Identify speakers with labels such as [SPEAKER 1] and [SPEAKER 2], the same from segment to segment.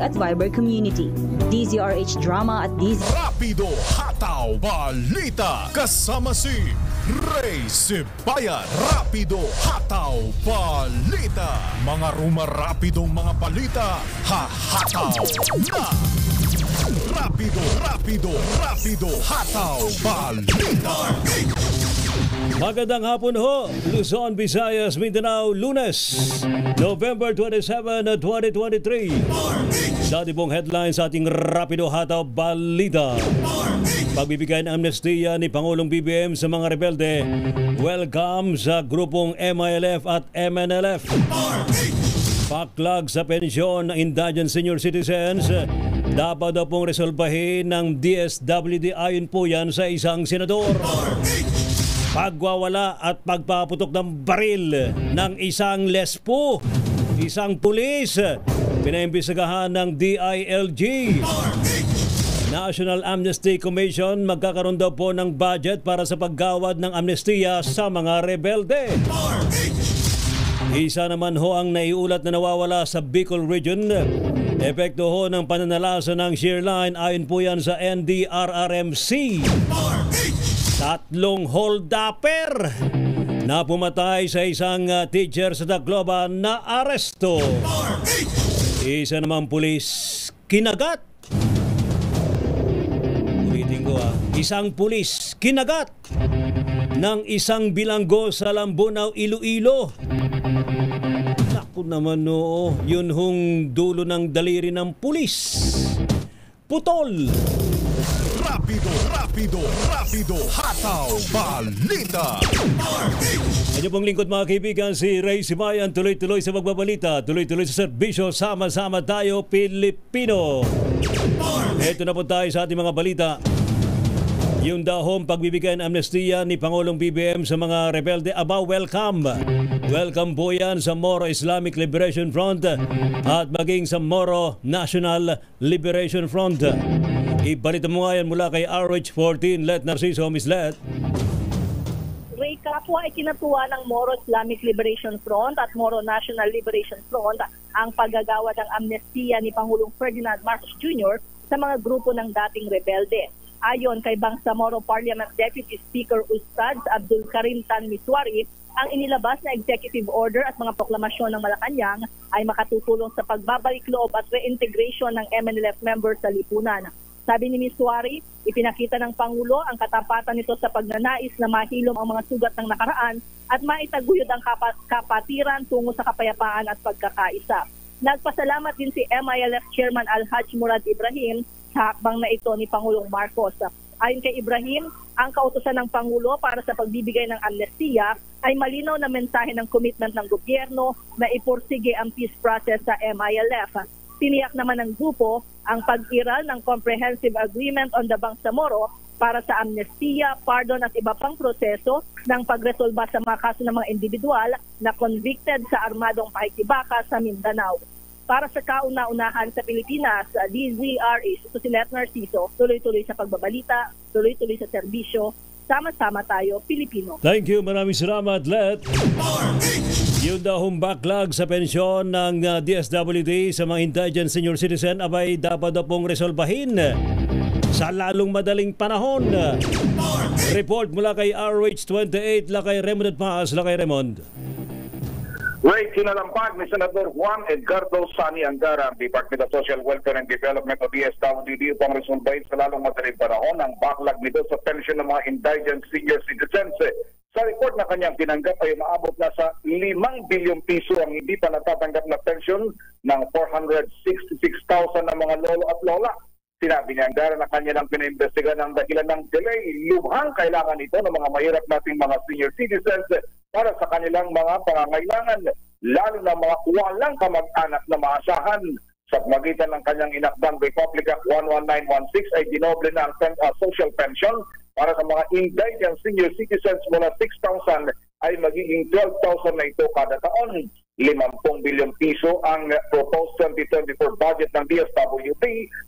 [SPEAKER 1] at Viber community. DZRH Drama at
[SPEAKER 2] Rapido Hataw Balita kasama si Ray Sibayan. Rapido Hataw Balita. Mga rumarapidong mga balita, hahataw na. Rapido Hataw Balita.
[SPEAKER 3] Magandang hapon ho, Luzon, Visayas, Mindanao, Lunes, November 27, 2023. Dati pong headlines sa ating Rapido Hataw Balita. Pagbibigay ng amnestiya ni Pangulong BBM sa mga rebelde. Welcome sa grupong MILF at MNLF. Backlog sa pensyon ng indigent senior citizens. Dapat daw pong resolbahin ng DSWD, ayon po yan sa isang senador. Pagwawala at pagpaputok ng baril ng isang lespo, isang pulis, pinaimbestigahan ng DILG. National Amnesty Commission magkakaroon daw po ng budget para sa paggawad ng amnestiya sa mga rebelde. Isa naman ho ang naiulat na nawawala sa Bicol Region. Epekto ho ng pananalasa ng shear line, ayon po yan sa NDRRMC. 3 hold-upper na pumatay sa isang teacher sa Tacloban na aresto. Isa naman pulis kinagat. Ulitin ko isang pulis kinagat ng isang bilanggo sa Lambunaw, Iloilo. Naku naman yun hong dulo ng daliri ng pulis. Putol.
[SPEAKER 2] Rapido Hataw Balita.
[SPEAKER 3] Ano pong lingkod mga kaibigan, si Ray Sibayan, tuloy-tuloy sa magbabalita, tuloy-tuloy sa serbisyo, sama-sama tayo Pilipino. Ito na po tayo sa ating mga balita. Yung dahong pagbibigay ng amnestiya ni Pangulong BBM sa mga rebelde, welcome. Welcome po yan sa Moro Islamic Liberation Front at maging sa Moro National Liberation Front. Ibalita mo nga yan mula kay RH14, Let Narciso, Miss Let.
[SPEAKER 4] Ray, kapwa ay kinatuwa ng Moro Islamic Liberation Front at Moro National Liberation Front ang paggagawa ng amnestiya ni Pangulong Ferdinand Marcos Jr. sa mga grupo ng dating rebelde. Ayon kay Bangsamoro Parliament Deputy Speaker Ustad Abdul Karim Tan Miswari, ang inilabas na executive order at mga proklamasyon ng Malacanang ay makatutulong sa pagbabalik loob at reintegration ng MNLF members sa lipunan. Sabi ni Miswari, ipinakita ng Pangulo ang katapatan nito sa pagnanais na mahilom ang mga sugat ng nakaraan at maitaguyod ang kapatiran tungo sa kapayapaan at pagkakaisa. Nagpasalamat din si MILF Chairman Alhaj Murad Ibrahim sa hakbang na ito ni Pangulong Marcos. Ayon kay Ibrahim, ang kautusan ng Pangulo para sa pagbibigay ng amnestiya ay malinaw na mensahe ng commitment ng gobyerno na ipursige ang peace process sa MILF. Tiniyak naman ng grupo ang pag-iral ng Comprehensive Agreement on the Bangsamoro para sa amnestiya, pardon at iba pang proseso ng pagresolba sa mga kaso ng mga individual na convicted sa armadong pakikibaka sa Mindanao. Para sa kauna-unahan sa Pilipinas, DZRH, ito si Let Narciso, tuloy-tuloy sa pagbabalita, tuloy-tuloy sa serbisyo, sama-sama tayo, Pilipino.
[SPEAKER 3] Thank you, maraming salamat, Let. Yung dahong backlog sa pensyon ng DSWD sa mga indigent senior citizen dapat daw pong resolbahin sa lalong madaling panahon. Report mula kay RH28, Lakay Raymond at Paas. Lakay Raymond.
[SPEAKER 5] Ray, kinalampag ni Senador Juan Edgardo Sani Angara ang Department of Social Welfare and Development o DSWD upang resolbahin sa lalong madaling panahon ang backlog nito sa pensyon ng mga indigent senior citizens. Sa report na kanyang tinanggap ay maabot na sa 5 bilyong piso ang hindi pa natatanggap na pensyon ng 466,000 na mga lolo at lola. Sinabi ni Angara na kanya lang pinaimbestigahan ng dahilan ng delay. Lubhang kailangan ito ng mga mahirap nating mga senior citizens para sa kanilang mga pangangailangan, lalo na mga walang kamag-anak na maasahan. Sa magitan ng kanyang inakdang Republic Act 11916 ay dinoble na ang social pension para sa mga indigent senior citizens mula 6,000 ay magiging 12,000 na ito kada taon. 50 bilyong piso ang proposed 2024 budget ng DSWD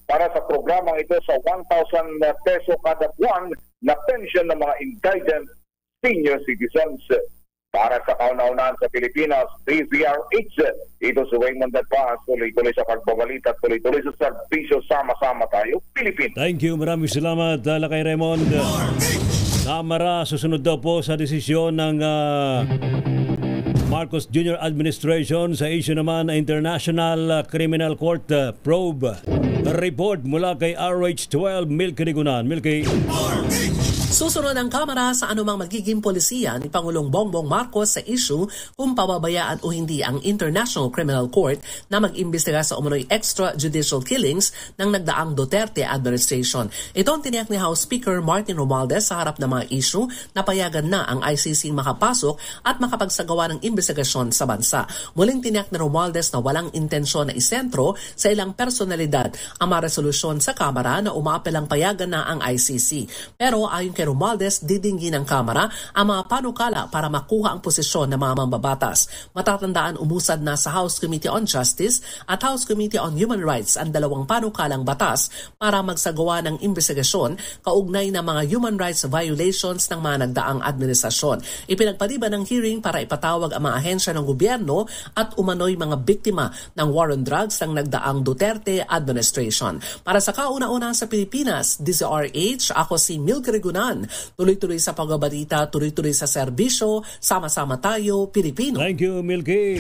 [SPEAKER 5] para sa programang ito sa 1,000 peso kada buwan na pension ng mga indigent senior citizens. Para sa kauna-unahan sa Pilipinas, DZRH. Ito si Raymond Dadpas, tuloy-tuloy sa pagbabalita at tuloy-tuloy sa serbisyo. Sama-sama tayo, Pilipinas.
[SPEAKER 3] Thank you. Maraming salamat, Lakay Raymond. Kamara, susunod daw po sa desisyon ng Marcos Jr. Administration sa issue naman ng International Criminal Court probe. Report mula kay RH12, Milky Rigunan. Milky.
[SPEAKER 6] Susunod ang Kamara sa anumang magiging polisiya ni Pangulong Bongbong Marcos sa issue kung pababayaan o hindi ang International Criminal Court na mag-imbestiga sa umunoy extrajudicial killings ng nagdaang Duterte administration. Ito ang tiniyak ni House Speaker Martin Romualdez sa harap ng mga issue na payagan na ang ICC makapasok at makapagsagawa ng investigasyon sa bansa. Muling tiniyak ni Romualdez na walang intensyon na isentro sa ilang personalidad ang mga resolusyon sa Kamara na umaapelang payagan na ang ICC. Pero ayon kay Romualdez, didinggin ng Kamara ang mga panukala para makuha ang posisyon ng mga mambabatas. Matatandaan umusad na sa House Committee on Justice at House Committee on Human Rights ang dalawang panukalang batas para magsagawa ng investigasyon kaugnay ng mga human rights violations ng mga nagdaang administrasyon. Ipinagpaliban ng hearing para ipatawag ang mga ahensya ng gobyerno at umano'y mga biktima ng war on drugs ng nagdaang Duterte administration. Para sa kauna-una sa Pilipinas, DZRH, ako si Milky Rigunan. Tuloy-tuloy sa pagbabalita, tuloy-tuloy sa serbisyo, sama-sama tayo, Pilipino.
[SPEAKER 3] Thank you, Milky.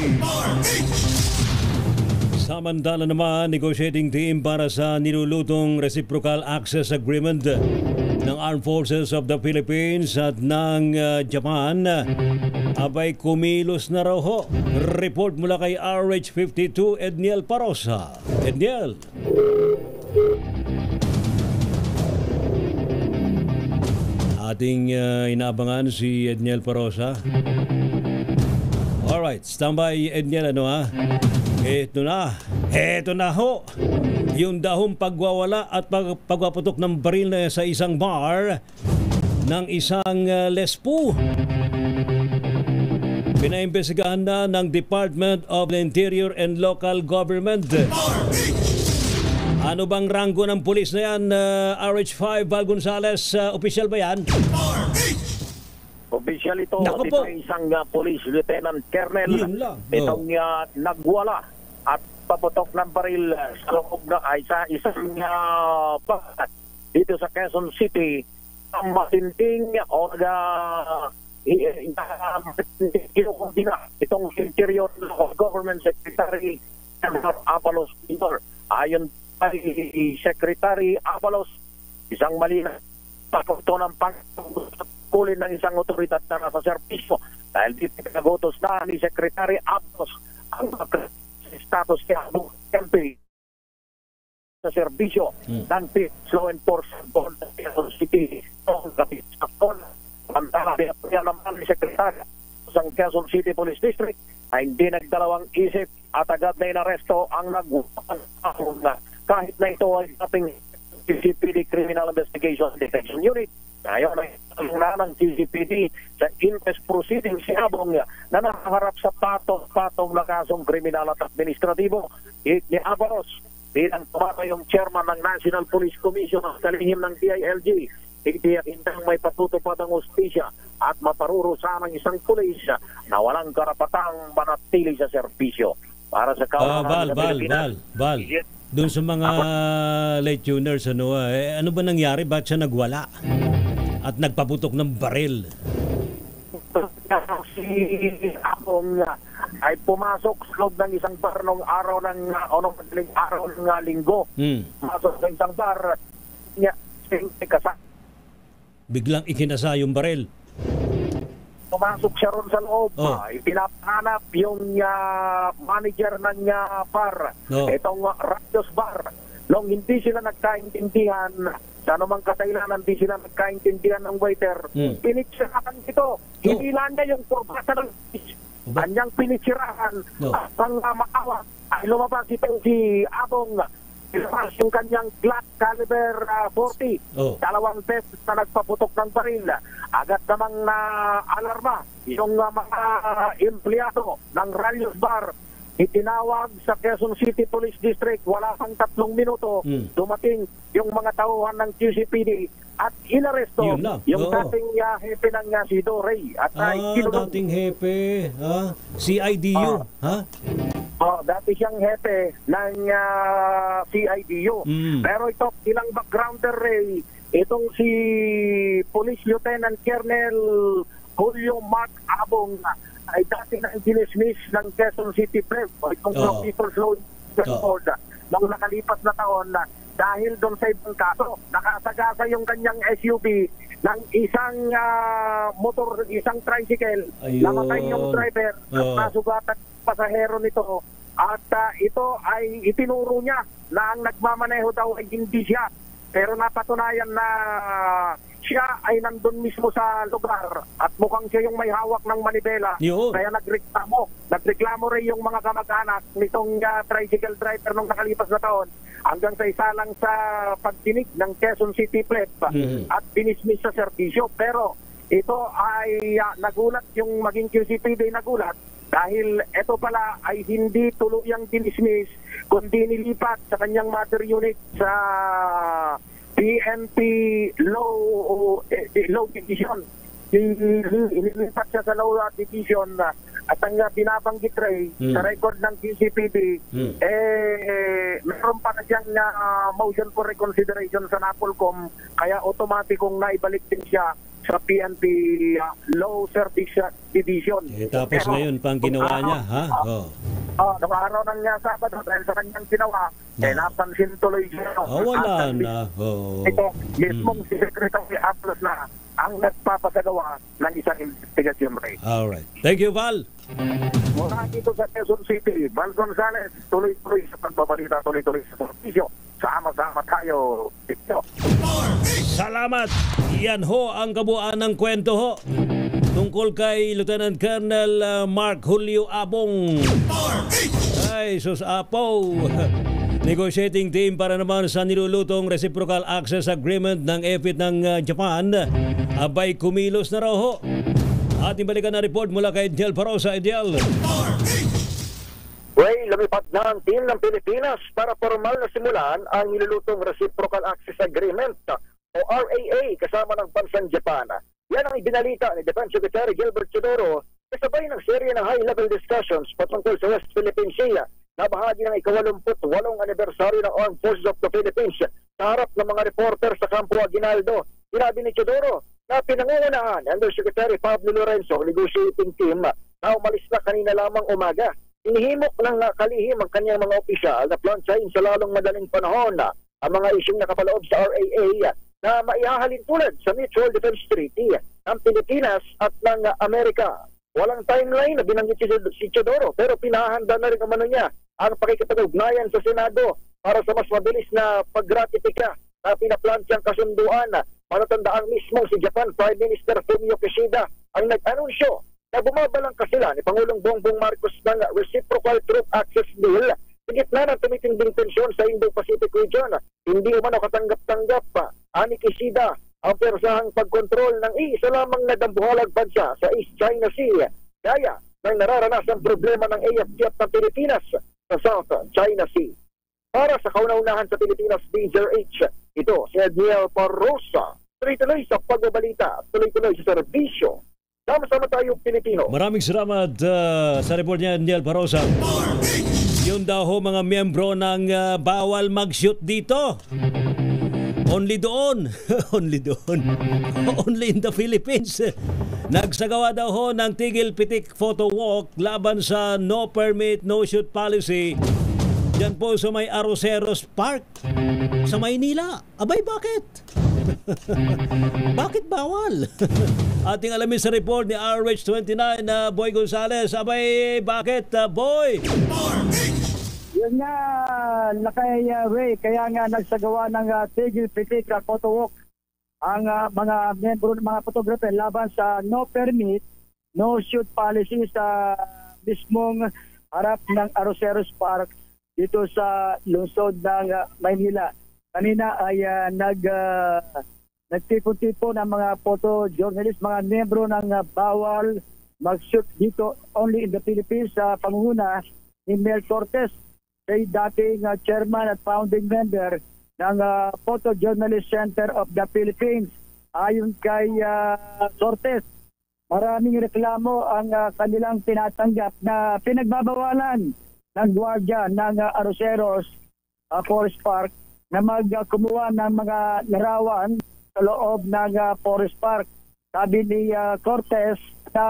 [SPEAKER 3] Samantala naman, negotiating team para sa nilulutong Reciprocal Access Agreement ng Armed Forces of the Philippines at ng Japan abay kumilos na raw ho. Report mula kay RH52, Edniel Parosa. Edniel. Ating inaabangan si Edniel Parosa. Alright, standby Edniel, ano ha? Eto na ho. Yung dahong pagwawala at pagpaputok ng baril sa isang bar ng isang lespo. Pinaimbestigahan na ng Department of the Interior and Local Government. Ano bang ranggo ng pulis na yan, RH5 Val Gonzales? Official ba yan?
[SPEAKER 7] Official ito.
[SPEAKER 3] Naku
[SPEAKER 7] Ito
[SPEAKER 3] po.
[SPEAKER 7] isang police lieutenant colonel.
[SPEAKER 3] Yun lang.
[SPEAKER 7] Itong nagwala at paputok ng baril sa loob na sa isang bar dito sa Quezon City. Ang matinding o itong Interior Government Secretary Abalos Pintor. Ayon kay Secretary Abalos, isang mali na papunto ng pagkulin ng isang otoridad na nasa serbisyo dahil dito pinagutos na ni Secretary Abalos ang status kay Abu Kempe sa serbisyo ng law enforcement ng Quezon City. Kaya naman ni Secretary sa Quezon City Police District ay hindi nagdalawang isip at agad na inaresto ang nagwawang na kahit na ito ay ating CCPD Criminal Investigation Detection Unit. Ngayon ay na ng CCPD sa inquest proceeding si Abong na nakaharap sa patong na kasong kriminal at administratibo. Ni Avalos bilang tumatayong chairman ng National Police Commission at kalihim ng DILG. Itiyak hintang may patutupad ang hustisya at maparurusahan ng isang pulis na walang karapatang manatili sa serbisyo. Para sa kawalan ng Pilipinas.
[SPEAKER 3] Val. Doon sa mga late tuners, ano ba nangyari? Ba't siya nagwala? At nagpaputok ng baril?
[SPEAKER 7] Si Abong ay pumasok sa loob ng isang bar nung araw ng linggo. Pumasok sa isang bar niya
[SPEAKER 3] biglang ikinasa yung baril.
[SPEAKER 7] Pumasok siya ron sa loob. Pinapahanap yung manager ng bar. Itong Radios Bar. Nung hindi sila nagkaintindihan, sa anumang kasailanan, hindi sila nagkaintindihan ng waiter, pinitsirahan ito. Hindi lang niya yung purbasa ng kanyang pinitsirahan. At ang maawa, ay lumabas itong si Abong. Ilabas yung kanyang Glock caliber 40. Dalawang beses na nagpaputok ng baril. Agad namang na alarma yung mga empleyado ng Radios Bar. itinawag sa Quezon City Police District. Wala pang 3 minuto, dumating yung mga tauhan ng QCPD at inaresto yung dating hepe ng si Doray. At
[SPEAKER 3] dating hepe, CIDU,
[SPEAKER 7] dati siyang hepe ng CIDU. Pero ito, ilang backgrounder, Ray, itong si Police Lieutenant Colonel Julio Mark Abong ay dati na dinismiss ng Quezon City Prep itong People's Law Board noong nakalipas na taon dahil doon sa ibang kaso. Nakasagasa yung kanyang SUV ng isang isang tricycle. Namatay yung driver at nasugatan pasahero nito. At ito ay itinuro niya na ang nagmamaneho daw ay hindi siya. Pero napatunayan na siya ay nandun mismo sa lugar at mukhang siya yung may hawak ng manibela. Kaya nagreklamo rin yung mga kamag-anak nitong tricycle driver nung nakalipas na taon hanggang sa isa lang sa pagdinig ng Quezon City Plep at dinismiss sa serbisyo. Pero ito ay nagulat yung maging QCPD nagulat dahil ito pala ay hindi tuluyang dinismiss kundi nilipat sa kanyang mother unit sa PNP Law Division. Inilipat siya sa Law Division at ang binabanggit, Ray, sa record ng QCPD, meron pa na siyang motion for reconsideration sa NAPOLCOM, kaya automatikong naibalik din siya sa PNP Law Service Division.
[SPEAKER 3] Tapos ngayon pang ginawa niya, ha?
[SPEAKER 7] Noong araw ng Sabado, dahil sa kanyang ginawa, napansin tuloy siya.
[SPEAKER 3] Wala na.
[SPEAKER 7] Ito, mismong si Secretary Aplos na ang nagpapasagawa ng isang investigasyon, Ray.
[SPEAKER 3] Alright. Thank you, Val.
[SPEAKER 7] Mula dito sa Quezon City, Val Gonzales, tuloy-tuloy sa pagbabalita, tuloy-tuloy sa servisyo. Sama-sama tayo dito.
[SPEAKER 3] Salamat. Yan ho ang kabuuan ng kwento ho tungkol kay Lieutenant Colonel Mark Julio Abong. Ay, sus apo. Negotiating team para naman sa nilulutong Reciprocal Access Agreement ng EPIT ng Japan. Abay kumilos na raw ho. Ating balikan na report mula kay Ediel Parosa. Ediel.
[SPEAKER 8] Ray, lumipad na ang team ng Pilipinas para formal na simulan ang nilulutong Reciprocal Access Agreement o RAA kasama ng bansang Japan. Yan ang ibinalita ni Defense Secretary Gilbert Teodoro kasabay ng serye ng high-level discussions patungkol sa West Philippine Sea na bahagi ng ika-88 anibersaryo ng Armed Forces of the Philippines sa harap ng mga reporter sa Campo Aguinaldo. Sinabi ni Teodoro na pinangungunahan Undersecretary Pablo Lorenzo, negotiating team, na umalis na kanina lamang umaga. Inihimok ng kalihim ang kanyang mga opisyal na plantsahin sa lalong madaling panahon ang mga isyong nakapaloob sa RAA na maihahalin tulad sa Mutual Defense Treaty ng Pilipinas at ng Amerika. Walang timeline na binanggit si Teodoro pero pinahanda na rin umano niya ang pakikipag-ugnayan sa Senado para sa mas mabilis na pagratipika na pinaplansyang kasunduan. Manatandaang mismo si Japan Prime Minister Fumio Kishida ang nag-anunsyo na bumabalang kasila ni Pangulong Bongbong Marcos ng Reciprocal Troop Access Bill sa gitna ng tumitinding tensyon sa Indo-Pacific region. Hindi umano katanggap-tanggap ani Kishida ang persahang pagkontrol ng isa lamang na dambuhalag bansa sa East China Sea gaya ng nararanasang problema ng AFP at ng Pilipinas sa South China Sea. Para sa kauna-unahan sa Pilipinas DZRH, ito si Ediel Parosa. Tuloy-tuloy sa pagbabalita, tuloy-tuloy sa serbisyo. Sama-sama tayo Pilipino.
[SPEAKER 3] Maraming salamat sa report niya, Ediel Parosa. Yun daw ho mga miyembro ng bawal mag-shoot dito. Only doon. Only doon. Only in the Philippines. Nagsagawa daw ho ng tigil-pitik photo walk laban sa no permit, no shoot policy. Diyan po sa may Arroceros Park sa Maynila. Abay, bakit? Bakit bawal? Ating alamin sa report ni RH29 na Boy Gonzales. Abay, bakit, Boy?
[SPEAKER 9] Yun nga, Lakay Ray, kaya nga nagsagawa ng tigil-pitik photo walk ang mga membro ng mga photographer laban sa no permit, no shoot policy sa mismong harap ng Arroceros Park dito sa lungsod ng Maynila. Kanina ay nagtipon-tipon ng mga photojournalist, mga membro ng bawal mag-shoot dito only in the Philippines sa pangunguna ni Mel Cortez, ay dating chairman at founding member ng Photojournalist Center of the Philippines. Ayon kay Cortez, maraming reklamo ang kanilang tinatanggap na pinagbabawalan ng gwardiya ng Arroceros Forest Park na magkumuha ng mga larawan sa loob ng Forest Park. Sabi ni Cortez na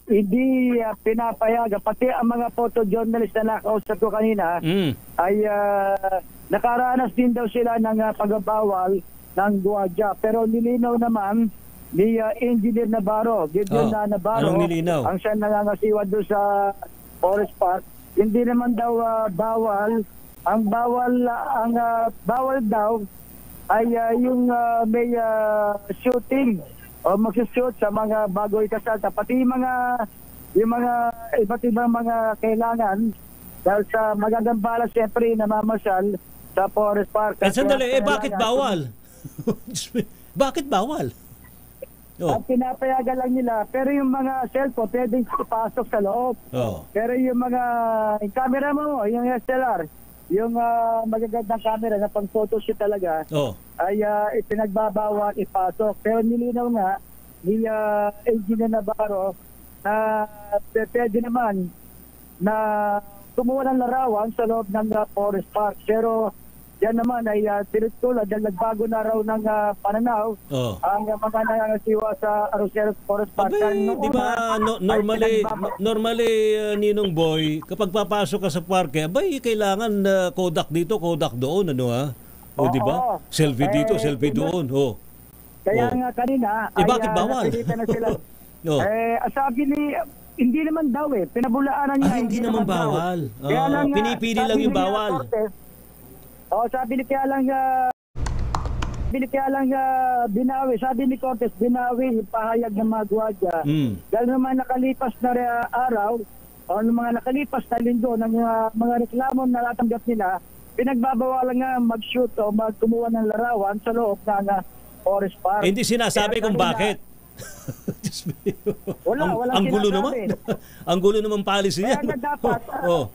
[SPEAKER 9] hindi pinapayag, pati ang mga photojournalist na nakausap ko kanina ay nakaranas din daw sila ng pagbabawal ng gwardiya. Pero nilinaw naman ni Engineer Navarro, Gideon Navarro, ang siya nangangasiwa doon sa Forest Park, hindi naman daw bawal. Ang bawal daw ay yung may shooting o magsushoot sa mga bago ikasal, pati yung mga iba't ibang mga kailangan dahil sa magagambala siyempre namamasyal sa Forest Park.
[SPEAKER 3] Sandali, bakit bawal? Bakit bawal?
[SPEAKER 9] At pinapayagan lang nila, pero yung mga cellphone pwedeng ipasok sa loob. Pero yung mga camera mo, yung SLR, yung magagandang camera na pang photoshoot talaga, ay ipinagbabawal ipasok. Pero nilinaw nga ni Engineer Navarro na pwede naman na kumuha ng larawan sa loob ng Forest Park. Pero yan naman ay tinutulad dahil nagbago na raw ng pananaw ang mga nangangasiwa sa Arroceros Forest Park.
[SPEAKER 3] Di ba normally Ninong Boy, kapag papasok ka sa parke, kailangan Kodak dito, Kodak doon, ano ha? O di ba? Selfie dito, selfie doon.
[SPEAKER 9] Kaya nga kanina ay
[SPEAKER 3] bakit bawal?
[SPEAKER 9] na sila. Sabi ni hindi naman daw pinabulaanan niya.
[SPEAKER 3] Hindi naman bawal. Pinipili lang yung bawal.
[SPEAKER 9] Sabi ni kaya lang binawi. Sabi ni Cortez, binawi yung pahayag ng mga gwardiya. Dahil naman nakalipas na araw, o mga nakalipas na linggo ng mga reklamo na natanggap nila, pinagbabawalan nga mag-shoot o magkumuha ng larawan sa loob ng Forest Park.
[SPEAKER 3] Hindi sinasabi kung bakit. Ang gulo naman. Ang gulo naman policy niya.
[SPEAKER 9] Kaya dapat,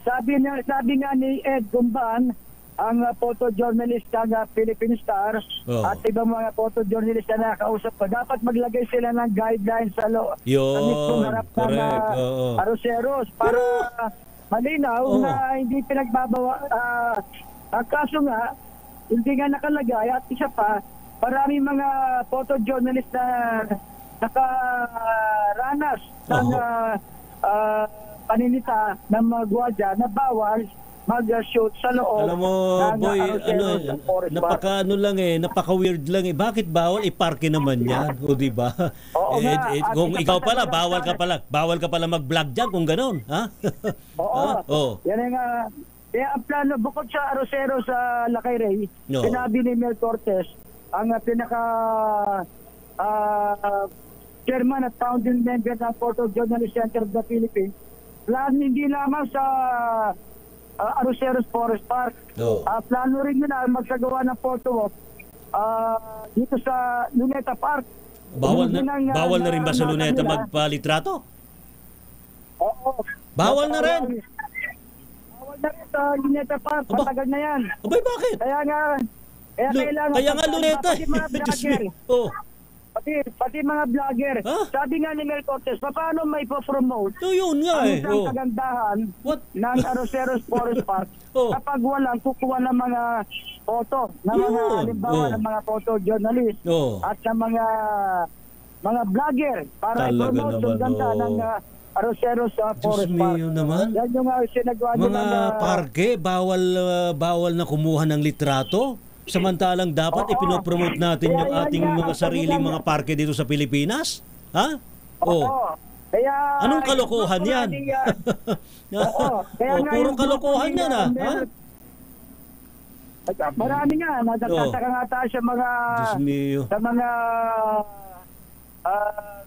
[SPEAKER 9] sabi nga ni Ed Gumban, ang photojournalist ng Philippine Star at ibang mga photojournalist na nakausap ko, dapat maglagay sila ng guidelines sa mismong harap ng Arroceros para malinaw na hindi pinagbabawa. Ang kaso nga, hindi nga nakalagay at isa pa, maraming mga photojournalist na nakaranas ng paninita ng mga gwardiya na bawal mag-shoot sa loob.
[SPEAKER 3] Alam mo, boy, napaka-weird lang Bakit bawal? Iparke naman yan. O di ba? Kung ikaw pala, bawal ka pala mag-vlog dyan kung gano'n. Ha?
[SPEAKER 9] Yan nga. Kaya ang plano, bukod sa Arrocero sa Lakay Ray, sinabi ni Mel Cortez, ang pinaka chairman at founding member ng Photojournalist Center of the Philippines, hindi lamang sa Arroceros Forest Park. Plano rin yun na magsagawa ng photo walk dito sa Luneta Park.
[SPEAKER 3] Bawal na rin ba sa Luneta magpalitrato? Bawal na rin?
[SPEAKER 9] Bawal na rin sa Luneta Park. Matagal na yan.
[SPEAKER 3] Bakit?
[SPEAKER 9] Kaya nga
[SPEAKER 3] Luneta.
[SPEAKER 9] Pati mga vlogger. Sabi nga ni Mel Cortez, paano may po-promote
[SPEAKER 3] yun nga
[SPEAKER 9] ang kagandahan ng Arroceros Forest Park kapag walang kukuha ng mga photo, ng mga halimbawa ng mga photojournalist at ng mga vlogger para i-promote yung ganda ng Arroceros Forest Park. Yan yung sinagawa nila
[SPEAKER 3] mga parke, bawal na kumuha ng litrato? Samantalang dapat ipinopromote natin yung ating mga sariling mga parke dito sa Pilipinas? Ha? Anong kalokohan yan? Puro kalokohan yan ha?
[SPEAKER 9] Marami nga, nagtataka nga tayo sa mga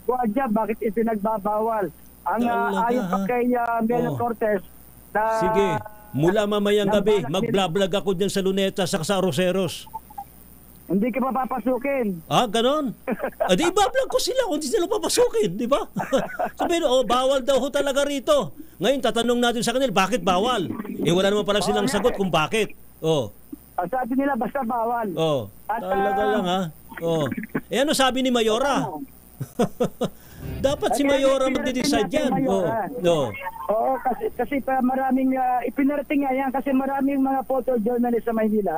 [SPEAKER 9] gwardiya, bakit ipinagbabawal? Ayon pa kay Mel Cortez na
[SPEAKER 3] sige. Mula mamayang gabi, mag-vlog ako dyan sa Luneta sa Arroceros.
[SPEAKER 9] Hindi ka papapasukin.
[SPEAKER 3] Ah, ganon. Di ibablang ko sila kung di sila papasukin, di ba? Sabihin, bawal daw ho talaga rito. Ngayon, tatanong natin sa kanila, bakit bawal? Wala naman pala silang sagot kung bakit.
[SPEAKER 9] Ang sabi nila, basta bawal. At,
[SPEAKER 3] talaga lang ha. Ano sabi ni Mayora? Dapat si Mayora magde-decide yan.
[SPEAKER 9] Oo, kasi pa maraming, ipinarating nga yan kasi maraming mga photojournalist sa Maynila.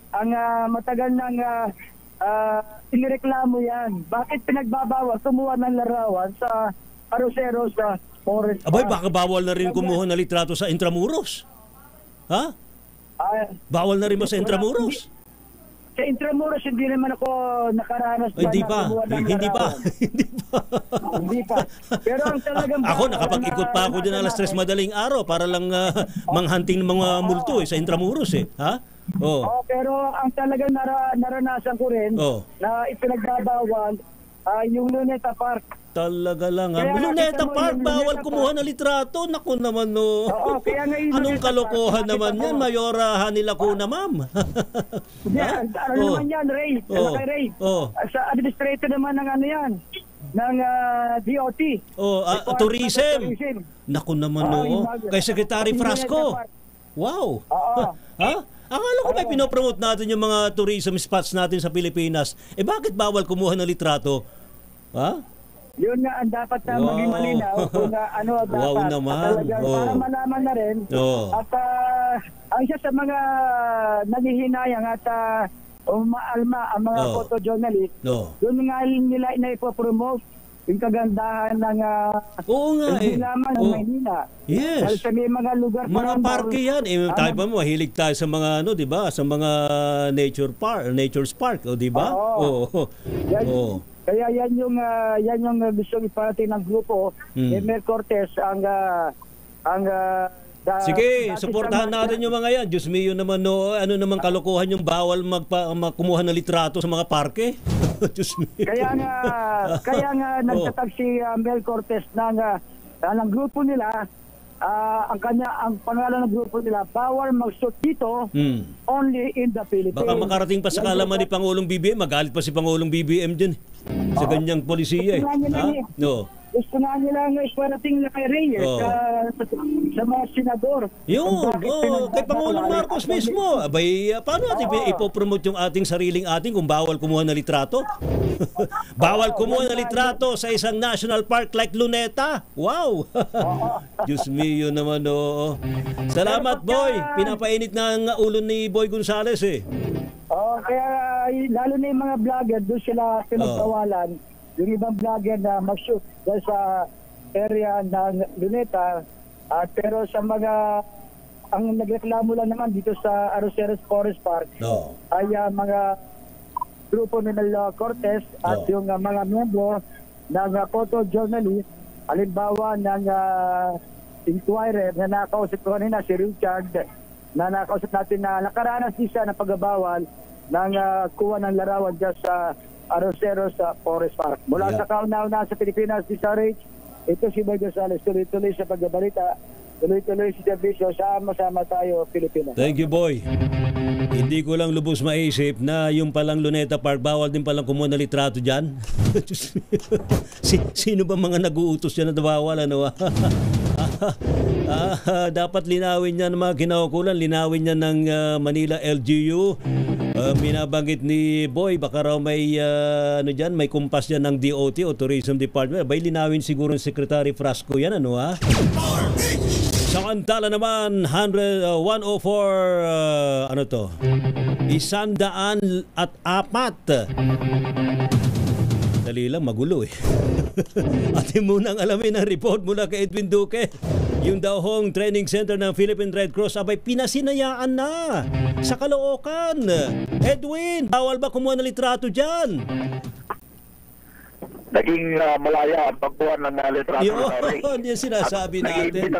[SPEAKER 9] Ang matagal nang inireklamo yan. Bakit pinagbabawal kumuha ng larawan sa arosero sa forest?
[SPEAKER 3] Abay, baka bawal na rin kumuha ng litrato sa Intramuros. Ha? Bawal na rin ba sa Intramuros?
[SPEAKER 9] Sa Intramuros, hindi naman ako nakaranas na
[SPEAKER 3] Hindi pa.
[SPEAKER 9] Hindi pa. Pero ang talagang...
[SPEAKER 3] Ako, nakapag-ikot pa ako din alas 3 madaling araw para lang manghunting ng mga multo sa Intramuros Ha?
[SPEAKER 9] Pero ang talagang naranasan ko rin na ipinagbabawal yung Luneta Park.
[SPEAKER 3] Talaga lang ha. Luneta Park, bawal kumuha ng litrato. Naku naman
[SPEAKER 9] kaya
[SPEAKER 3] anong kalokohan naman yan? Mayorahan nila ko na, ma'am.
[SPEAKER 9] Naman yan, Ray. Ray. Sa administrator naman ng ano yan. Ng DOT.
[SPEAKER 3] Tourism. Naku naman kay Secretary Frasco. Wow. Ha? Akala ko may pinopromote natin yung mga tourism spots natin sa Pilipinas. Bakit bawal kumuha ng litrato? Ha?
[SPEAKER 9] Yun nga ang dapat na maging malinaw kung ano dapat.
[SPEAKER 3] Wow naman.
[SPEAKER 9] Para malaman na rin. At ang isa sa mga nanghihinayang at umaalma ang mga photojournalist, yun nga nila inaipopromote yung kagandahan ng laman ng Maynila.
[SPEAKER 3] Yes.
[SPEAKER 9] Dahil sa may mga lugar
[SPEAKER 3] mga parke yan. Tayo pa mahilig tayo sa mga di ba? Sa mga nature's park, di ba? Kaya
[SPEAKER 9] yan yung gusto iparating ng grupo ni Mel Cortez
[SPEAKER 3] sige, suportahan natin yung mga yan. Diyos mio naman ano naman kalokohan yung bawal kumuha ng litrato sa mga parke. Diyos mio.
[SPEAKER 9] Kaya nga nagtatag si Mel Cortez ng grupo nila. Ang pangalan ng grupo nila, bawal mag-shoot dito only in the Philippines.
[SPEAKER 3] Baka makarating pa sa kalaman ni Pangulong BBM, magalit pa si Pangulong BBM din sa ganyang polisiya
[SPEAKER 9] Gusto nga nila iparating na kay Reyes sa mga senador.
[SPEAKER 3] Kay Pangulong Marcos mismo. Abay, paano natin ipopromote yung ating sariling kung bawal kumuha ng litrato? Bawal kumuha ng litrato sa isang national park like Luneta. Wow! Diyos mio naman, Salamat, Boy. Pinapainit na ang ulo ni Boy Gonzales,
[SPEAKER 9] kaya lalo na yung mga vlogger, doon sila pinagpawalan. Yung ibang vlogger na mag-shoot dahil sa area ng Luneta. Pero sa mga, ang nagreklamo lang naman dito sa Aroseros Forest Park ay mga grupo ni Mel Cortez at yung mga miyembro ng photojournalist, halimbawa ng Inquirer na nakausap ko kanina, si Richard, na nakausap natin na nakaranas siya ng pagbabawal ng kuha ng larawan dyan sa Aroseros sa Forest Park. Mula sa kauna-una sa Pilipinas, si Sarich, ito si Boy Gonzales, tuloy-tuloy sa pagbabalita, tuloy-tuloy sa servisyo, sama-sama tayo, Pilipinas.
[SPEAKER 3] Thank you, Boy. Hindi ko lang lubos maisip na yung palang Luneta Park, bawal din palang kumuha ng litrato dyan. Sino ba mga nag-uutos dyan na bawal? Dapat linawin niya ng mga kinaukulan, linawin niya ng Manila LGU. Binabanggit ni Boy, baka raw may may kumpas diyan ng DOT o Tourism Department. Bay linawin siguro ng Secretary Frasco yan, Samantala naman 104 104 Dali lang, magulo Atin munang alamin ang report mula kay Edwin Duque. Yung daw hong training center ng Philippine Red Cross abay pinasinayaan na sa Caloocan. Edwin, bawal ba kumuha ng litrato dyan?
[SPEAKER 7] Naging malaya ang pagkuha ng litrato.
[SPEAKER 3] Yun yung sinasabi natin.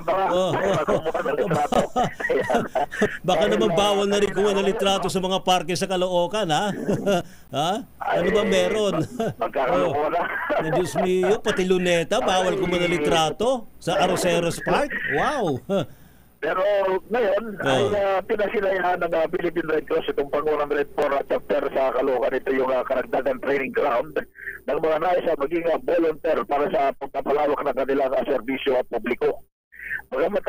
[SPEAKER 3] Baka naman bawal na rin kumuha ng litrato sa mga parke sa Caloocan, ha? Ano ba meron? Diyos mio, pati Luneta, bawal kumuha ng litrato sa Aroseros Park? Wow!
[SPEAKER 8] Pero ngayon ay pinasilayan ng Philippine Red Cross itong Pangulang Red Corps chapter sa Caloocan. Ito yung karagdagan training ground ng mga nais maging volunteer para sa pagpapalawak ng kanilang serbisyo at publiko. Bagamat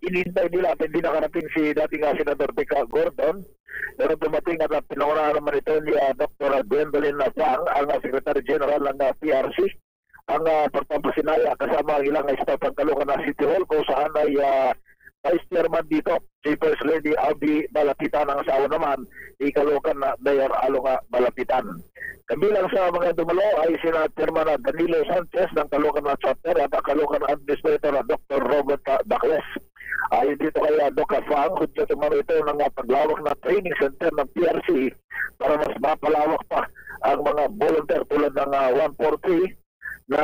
[SPEAKER 8] inintay nila at hindi nakarating si dating Senador Tika Gordon, pero dumating at pinaunahan naman ito ni Dr. Gwendolyn Fang, ang Secretary General ng PRC, ang pagpapasinaya kasama ang ilang staff ng Caloocan City Hall kung saan ay Vice Chairman dito, si First Lady Albi Balapitan, ang asawa naman ni Caloocan Mayor Alonga Balapitan. Kabilang sa mga dumalo ay sina Chairman Danilo Sanchez ng Caloocan Chapter at Caloocan Administrator Dr. Robert Bacles. Ayon dito kay Dr. Fang, kung tumaro ito ng paglawak na training center ng PRC para mas mapalawak pa ang mga volunteer tulad ng 143 na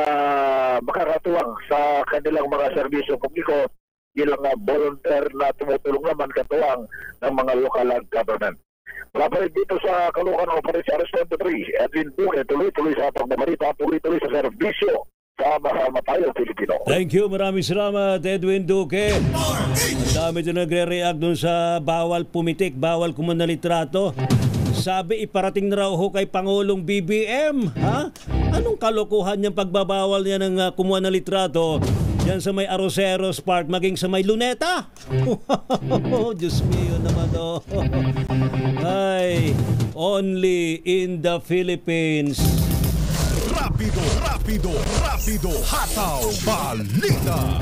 [SPEAKER 8] makakatuwang sa kanilang mga serbisyo publiko bilang volunteer na tumutulong naman katuwang ng mga local government. Wala pa rin dito sa Caloocan Operation Arrest 23, Edwin Duque, tuloy-tuloy sa pagbabalita, tuloy-tuloy sa serbisyo sa Mahama Tayo, Pilipino.
[SPEAKER 3] Thank you, maraming salamat, Edwin Duque. Ang dami din nagre-react dun sa bawal pumitik, bawal kumanalitrato. Sabi, iparating na raw ho kay Pangulong BBM. Ha? Anong kalokohan niyang pagbabawal niya ng kumuha ng litrato yan sa may Arroceros Park, maging sa may Luneta? Diyos mio naman o. Ay, only in the Philippines.
[SPEAKER 2] Rapido, hataw, balita.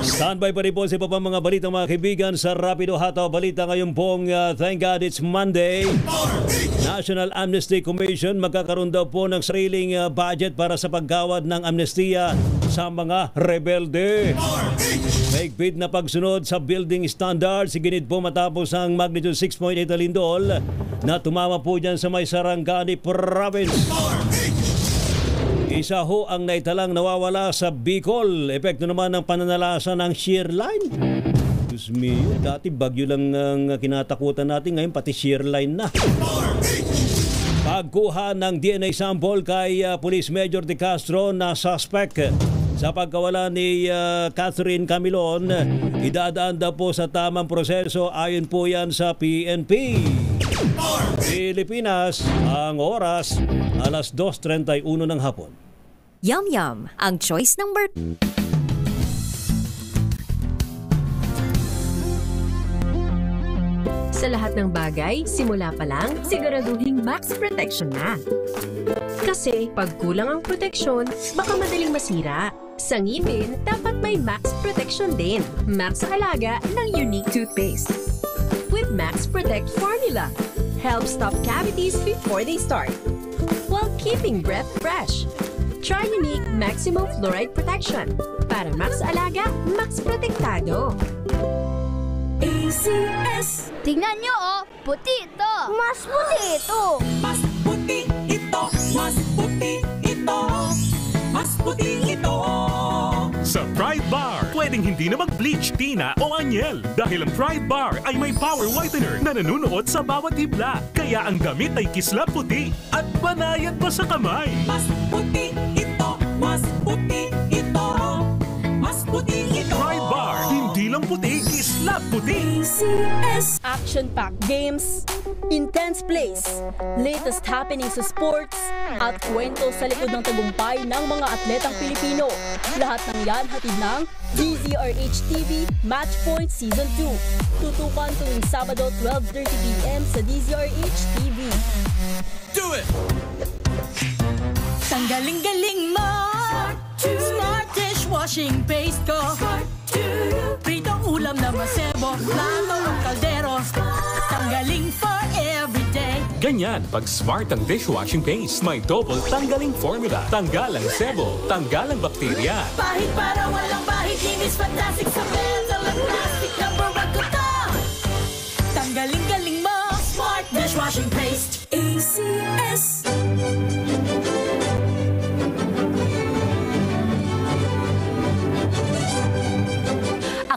[SPEAKER 3] Standby pa rin po sa iba pang mga balita, mga kaibigan, sa Rapido Hataw Balita ngayon pong thank God it's Monday. National Amnesty Commission magkakaroon daw po ng sariling budget para sa paggawad ng amnestiya sa mga rebelde. Mahigpit na pagsunod sa building standards iginit po matapos ang magnitude 6.8 na lindol na tumama po dyan sa may Sarangani Province. Isa ho ang naitalang nawawala sa Bicol. Epekto naman ng pananalasa ng shear line. Diyos mio, dati bagyo lang ang kinatakutan natin, ngayon pati shear line na. Pagkuha ng DNA sample kay Police Major De Castro na suspect sa pagkawala ni Catherine Camilon, idadaan daw po sa tamang proseso ayon po yan sa PNP. Pilipinas, ang oras, alas 2:31 ng hapon.
[SPEAKER 10] Yum Yum, ang choice number... Sa lahat ng bagay, simula pa lang, siguraduhing max protection na. Kasi pag kulang ang proteksyon, baka madaling masira. Sa ngipin, dapat may max protection din. Max sa halaga ng unique toothpaste. With Max Protect Formula, help stop cavities before they start, while keeping breath fresh. Try unique Maximum Fluoride Protection para max alaga, max protektado. ACS.
[SPEAKER 11] Tingnan nyo oh, puti ito. Mas puti ito.
[SPEAKER 12] Mas puti ito. Mas puti ito. Mas puti ito.
[SPEAKER 2] Sa Pride Bar, pwedeng hindi na mag-bleach, tina o anyel. Dahil ang Pride Bar ay may power whitener na nanunuot sa bawat hibla. Kaya ang damit ay kislap puti at banayad pa sa kamay.
[SPEAKER 12] Mas puti ito. Mas puti ito. Mas puti ito.
[SPEAKER 2] Pride Bar, hindi lang puti, kislap puti.
[SPEAKER 11] ACS. Action-packed games, intense plays, latest happenings sa sports, at kwento sa likod ng tagumpay ng mga atletang Pilipino. Lahat ng yan hatid ng DZRH-TV Matchpoint Season 2. Tutukan tuwing Sabado 12:30 PM sa DZRH-TV.
[SPEAKER 12] Do it! Tanggaling-galing mo! Smart dishwashing paste ko. Pritong ulam na masebo, plato ng kaldero. Tanggaling for everyday.
[SPEAKER 2] Ganyan pag smart ang dishwashing paste. May double tanggaling formula. Tanggal ang sebo, tanggal ang bakterya.
[SPEAKER 12] Bahid para walang bahid, linis fantastic sa metal at plastic. Number 1 ko to. Tanggaling-galing mo, smart dishwashing paste. ACS.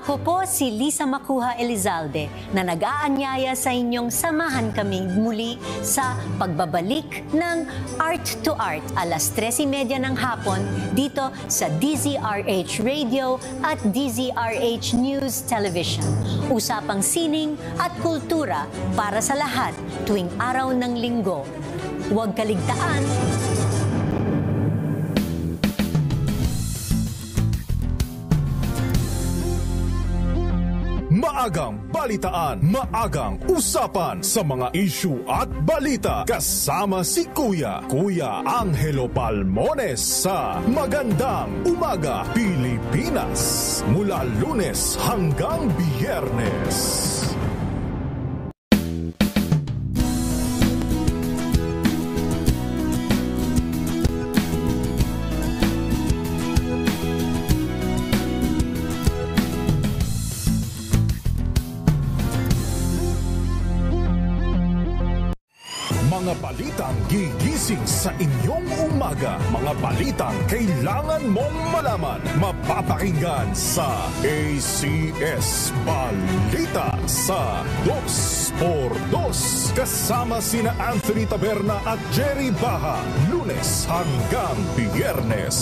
[SPEAKER 13] Ako po si Lisa Macuja Elizalde na nag-aanyaya sa inyong samahan kaming muli sa pagbabalik ng Art to Art alas 13:30 ng hapon dito sa DZRH Radio at DZRH News Television. Usapang sining at kultura para sa lahat tuwing araw ng linggo. Huwag kaligtaan.
[SPEAKER 14] Maagang balitaan, maagang usapan sa mga issue at balita kasama si Kuya Angelo Palmones sa Magandang Umaga Pilipinas mula Lunes hanggang Biyernes. Mga balitang gigising sa inyong umaga. Mga balitang kailangan mong malaman. Mapapakinggan sa ACS Balita sa 2x2 kasama sina Anthony Taberna at Jerry Baha. Lunes hanggang Biyernes.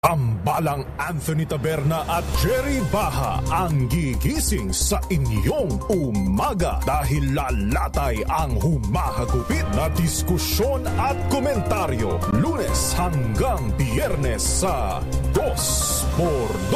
[SPEAKER 14] Ambalang Anthony Taberna at Jerry Baha ang gigising sa inyong umaga dahil lalatay ang humahagupit na diskusyon at komentaryo Lunes hanggang Biyernes sa 2x2.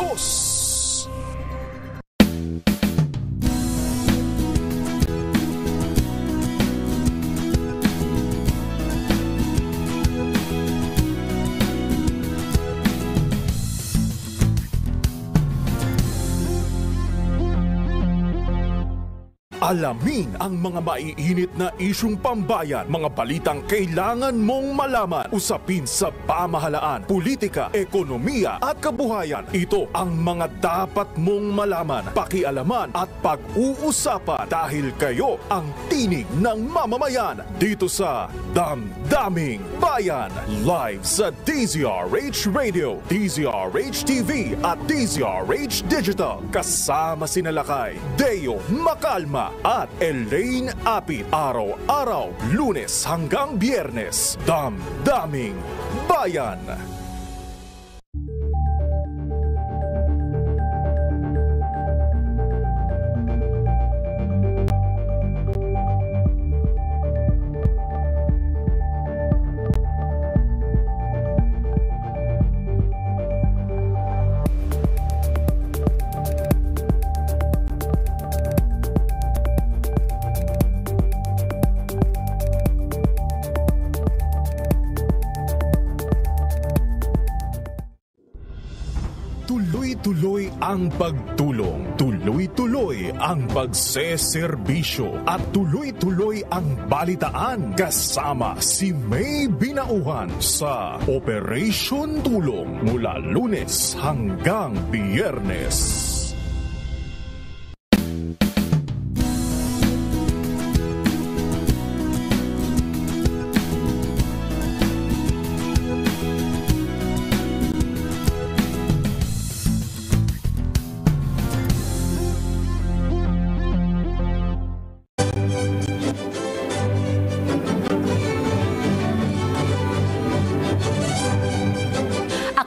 [SPEAKER 14] Alamin ang mga maiinit na isyung pambayan, mga balitang kailangan mong malaman, usapin sa pamahalaan, politika, ekonomiya at kabuhayan. Ito ang mga dapat mong malaman, pakialaman at pag-uusapan dahil kayo ang tinig ng mamamayan dito sa Damdaming Bayan. Live sa DZRH Radio, DZRH TV at DZRH Digital. Kasama sina Lakay, Deo Macalma at Elaine Apit. Araw-araw, Lunes hanggang Biyernes. Damdaming Bayan. Tuloy-tuloy ang pagtulong, tuloy-tuloy ang pagseserbisyo at tuloy-tuloy ang balitaan kasama si May Binauhan sa Operation Tulong mula Lunes hanggang Biyernes.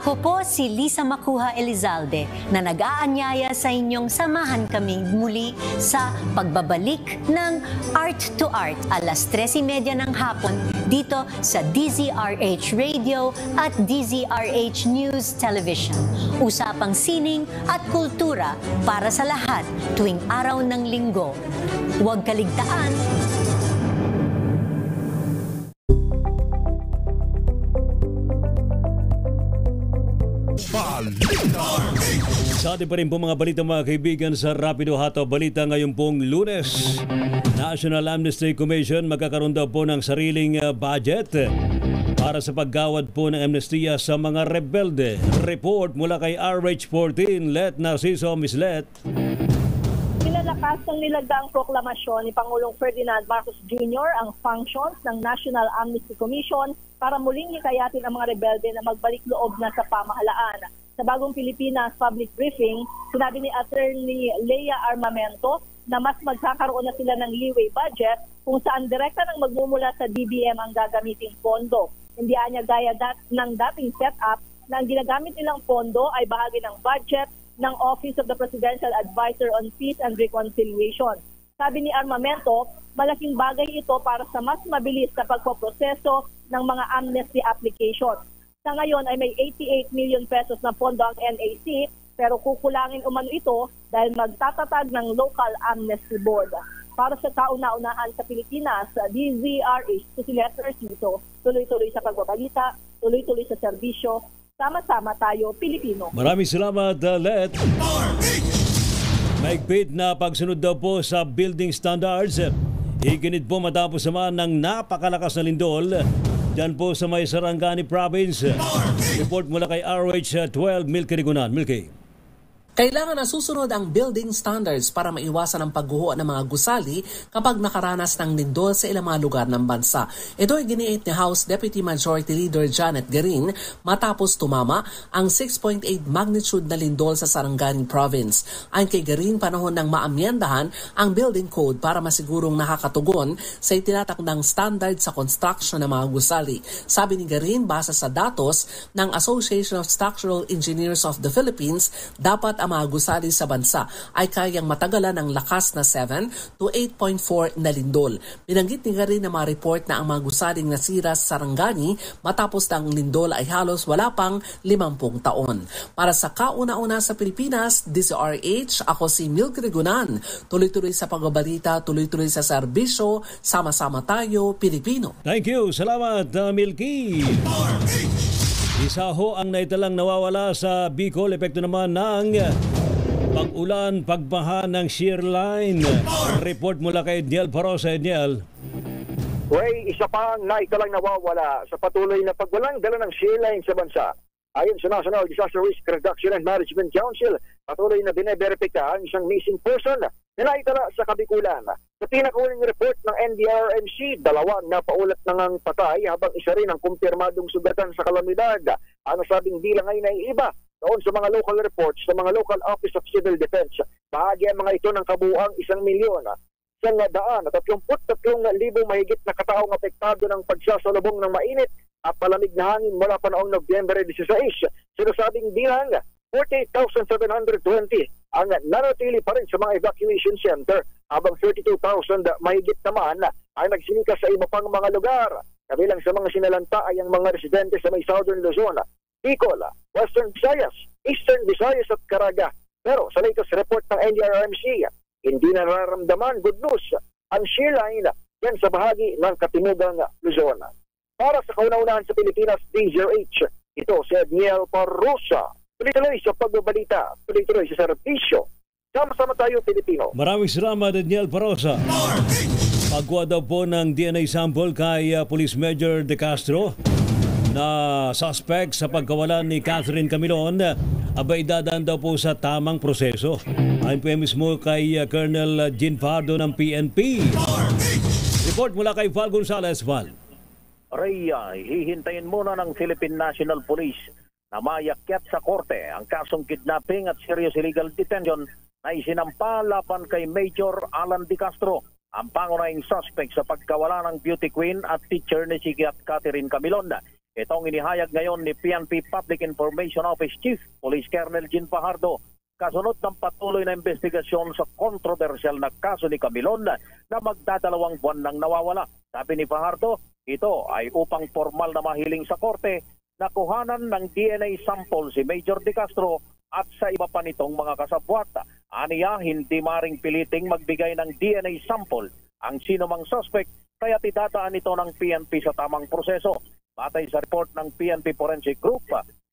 [SPEAKER 13] Ako po si Lisa Macuja Elizalde na nag-aanyaya sa inyong samahan kaming muli sa pagbabalik ng Art to Art alas 13:30 ng hapon dito sa DZRH Radio at DZRH News Television. Usapang sining at kultura para sa lahat tuwing araw ng linggo. Huwag kaligtaan.
[SPEAKER 14] Balita
[SPEAKER 3] Sa atin pa rin po mga balita mga kaibigan sa Rapido Hataw Balita ngayon pong Lunes. National Amnesty Commission magkakaroon daw po ng sariling budget para sa paggawad po ng amnestiya sa mga rebelde. Report mula kay RH14, Let Narciso, Miss Let.
[SPEAKER 4] Pinalakas ng nilagdaang proklamasyon ni Pangulong Ferdinand Marcos Jr. ang functions ng National Amnesty Commission para muling hikayatin ang mga rebelde na magbalik loob na sa pamahalaan. Sa bagong Pilipinas public briefing, sinabi ni Attorney Lea Armamento na mas magkakaroon na sila ng leeway budget kung saan direkta nang magmumula sa DBM ang gagamiting pondo. Hindi niya gaya ng dating setup na ang ginagamit nilang pondo ay bahagi ng budget ng Office of the Presidential Advisor on Peace and Reconciliation. Sabi ni Armamento, malaking bagay ito para sa mas mabilis na pagpoproseso ng mga amnesty applications. Sa ngayon ay may 88 million pesos na pondo ang NAC pero kukulangin umano ito dahil magtatatag ng Local Amnesty Board. Para sa kauna-unahan sa Pilipinas, DZRH, to si Letter Sito, tuloy-tuloy sa pagbabalita, tuloy-tuloy sa serbisyo, sama-sama tayo Pilipino.
[SPEAKER 3] Maraming salamat, Let. Maigpit na pagsunod daw po sa building standards. Iginit po matapos naman ng napakalakas na lindol dyan po sa may Sarangani Province. Report mula kay RH12, Milky Rigunan. Milky.
[SPEAKER 6] Kailangan na susunod ang building standards para maiwasan ang pagguho ng mga gusali kapag nakaranas ng lindol sa ilang mga lugar ng bansa. Ito ay giniit ni House Deputy Majority Leader Janet Garin matapos tumama ang 6.8 magnitude na lindol sa Sarangani Province. Ayon kay Garin, panahon ng maamyendahan ang building code para masigurong nakakatugon sa itinatakdang standard sa construction ng mga gusali. Sabi ni Garin, base sa datos ng Association of Structural Engineers of the Philippines, dapat ang mga gusali sa bansa ay kayang matagalan ng lakas na 7 to 8.4 na lindol. Binanggit ni Garin na mga report na ang mga gusaling nasira sa Sarangani matapos ng lindol ay halos wala pang 50 taon. Para sa kauna-una sa Pilipinas, DZRH, ako si Milky Rigunan. Tuloy-tuloy sa pagbabalita, tuloy-tuloy sa serbisyo, sama-sama tayo, Pilipino.
[SPEAKER 3] Thank you. Salamat, Milky. Isa ho ang naitalang nawawala sa Bicol. Epekto naman ng pag-ulan, pagbaha ng shear line. Report mula kay Edniel Parosa. Edniel.
[SPEAKER 8] Ray, isa pang naitalang nawawala sa patuloy na pagwalang dala ng shear line sa bansa. Ayon sa National Disaster Risk Reduction and Management Council, patuloy na bineberipika ang isang missing person na naitala sa Kabikulan. Sa pinakahuling report ng NDRRMC, 2 na paulat na ngang patay habang isa rin ang kumpirmadong sugatan sa kalamidad. Ang nasabing bilang ay naiiba doon sa mga local reports sa mga Local Office of Civil Defense. Bahagi ang mga ito ng kabuuang 1,133,000 mahigit na kataong apektado ng pagsasalubong ng mainit at palamig na hangin mula pa noong Nobyembre 16. Sinasabing bilang 48,720 ang nanatili pa rin sa mga evacuation center habang 32,000 mahigit naman ang nagsinikas sa iba pang mga lugar. Kabilang sa mga sinalanta ay ang mga residente sa may Southern Luzon, Bicol, Western Visayas, Eastern Visayas at Caraga. Pero sa latest report ng NDRRMC, hindi na nararamdaman, good news, ang shear line yan sa bahagi ng Katimugang Luzon. Para sa kauna-unahan sa Pilipinas, DZRH, ito si Edniel Parosa. Tuloy-tuloy sa pagbabalita, tuloy-tuloy sa serbisyo. Sama-sama tayo, Pilipino.
[SPEAKER 3] Maraming salamat, Edniel Parosa. Pagkuha daw po ng DNA sample kay Police Major De Castro na suspect sa pagkawalan ni Catherine Camilon, abay dadaan daw po sa tamang proseso. Ayon po mismo kay Colonel Jean Pardo ng PNP. Report mula kay Val Gonzalez. Val.
[SPEAKER 7] Ray, hihintayin muna ng Philippine National Police na mayakyat sa korte ang kasong kidnapping at serious illegal detention na isinampa laban kay Major Alan De Castro, ang pangunahing suspect sa pagkawala ng beauty queen at teacher ni si Catherine Camilon. Itong inihayag ngayon ni PNP Public Information Office Chief Police Colonel Jean Fajardo kasunod ng patuloy na investigasyon sa kontrobersyal na kaso ni Camilon na magdadalawang buwan nang nawawala. Sabi ni Fajardo, ito ay upang formal na mahiling sa korte na kuhanan ng DNA sample si Major De Castro at sa iba pa nitong mga kasabwat. Aniya, hindi maring piliting magbigay ng DNA sample ang sinumang suspect kaya tidadaan ito ng PNP sa tamang proseso. Batay sa report ng PNP Forensic Group,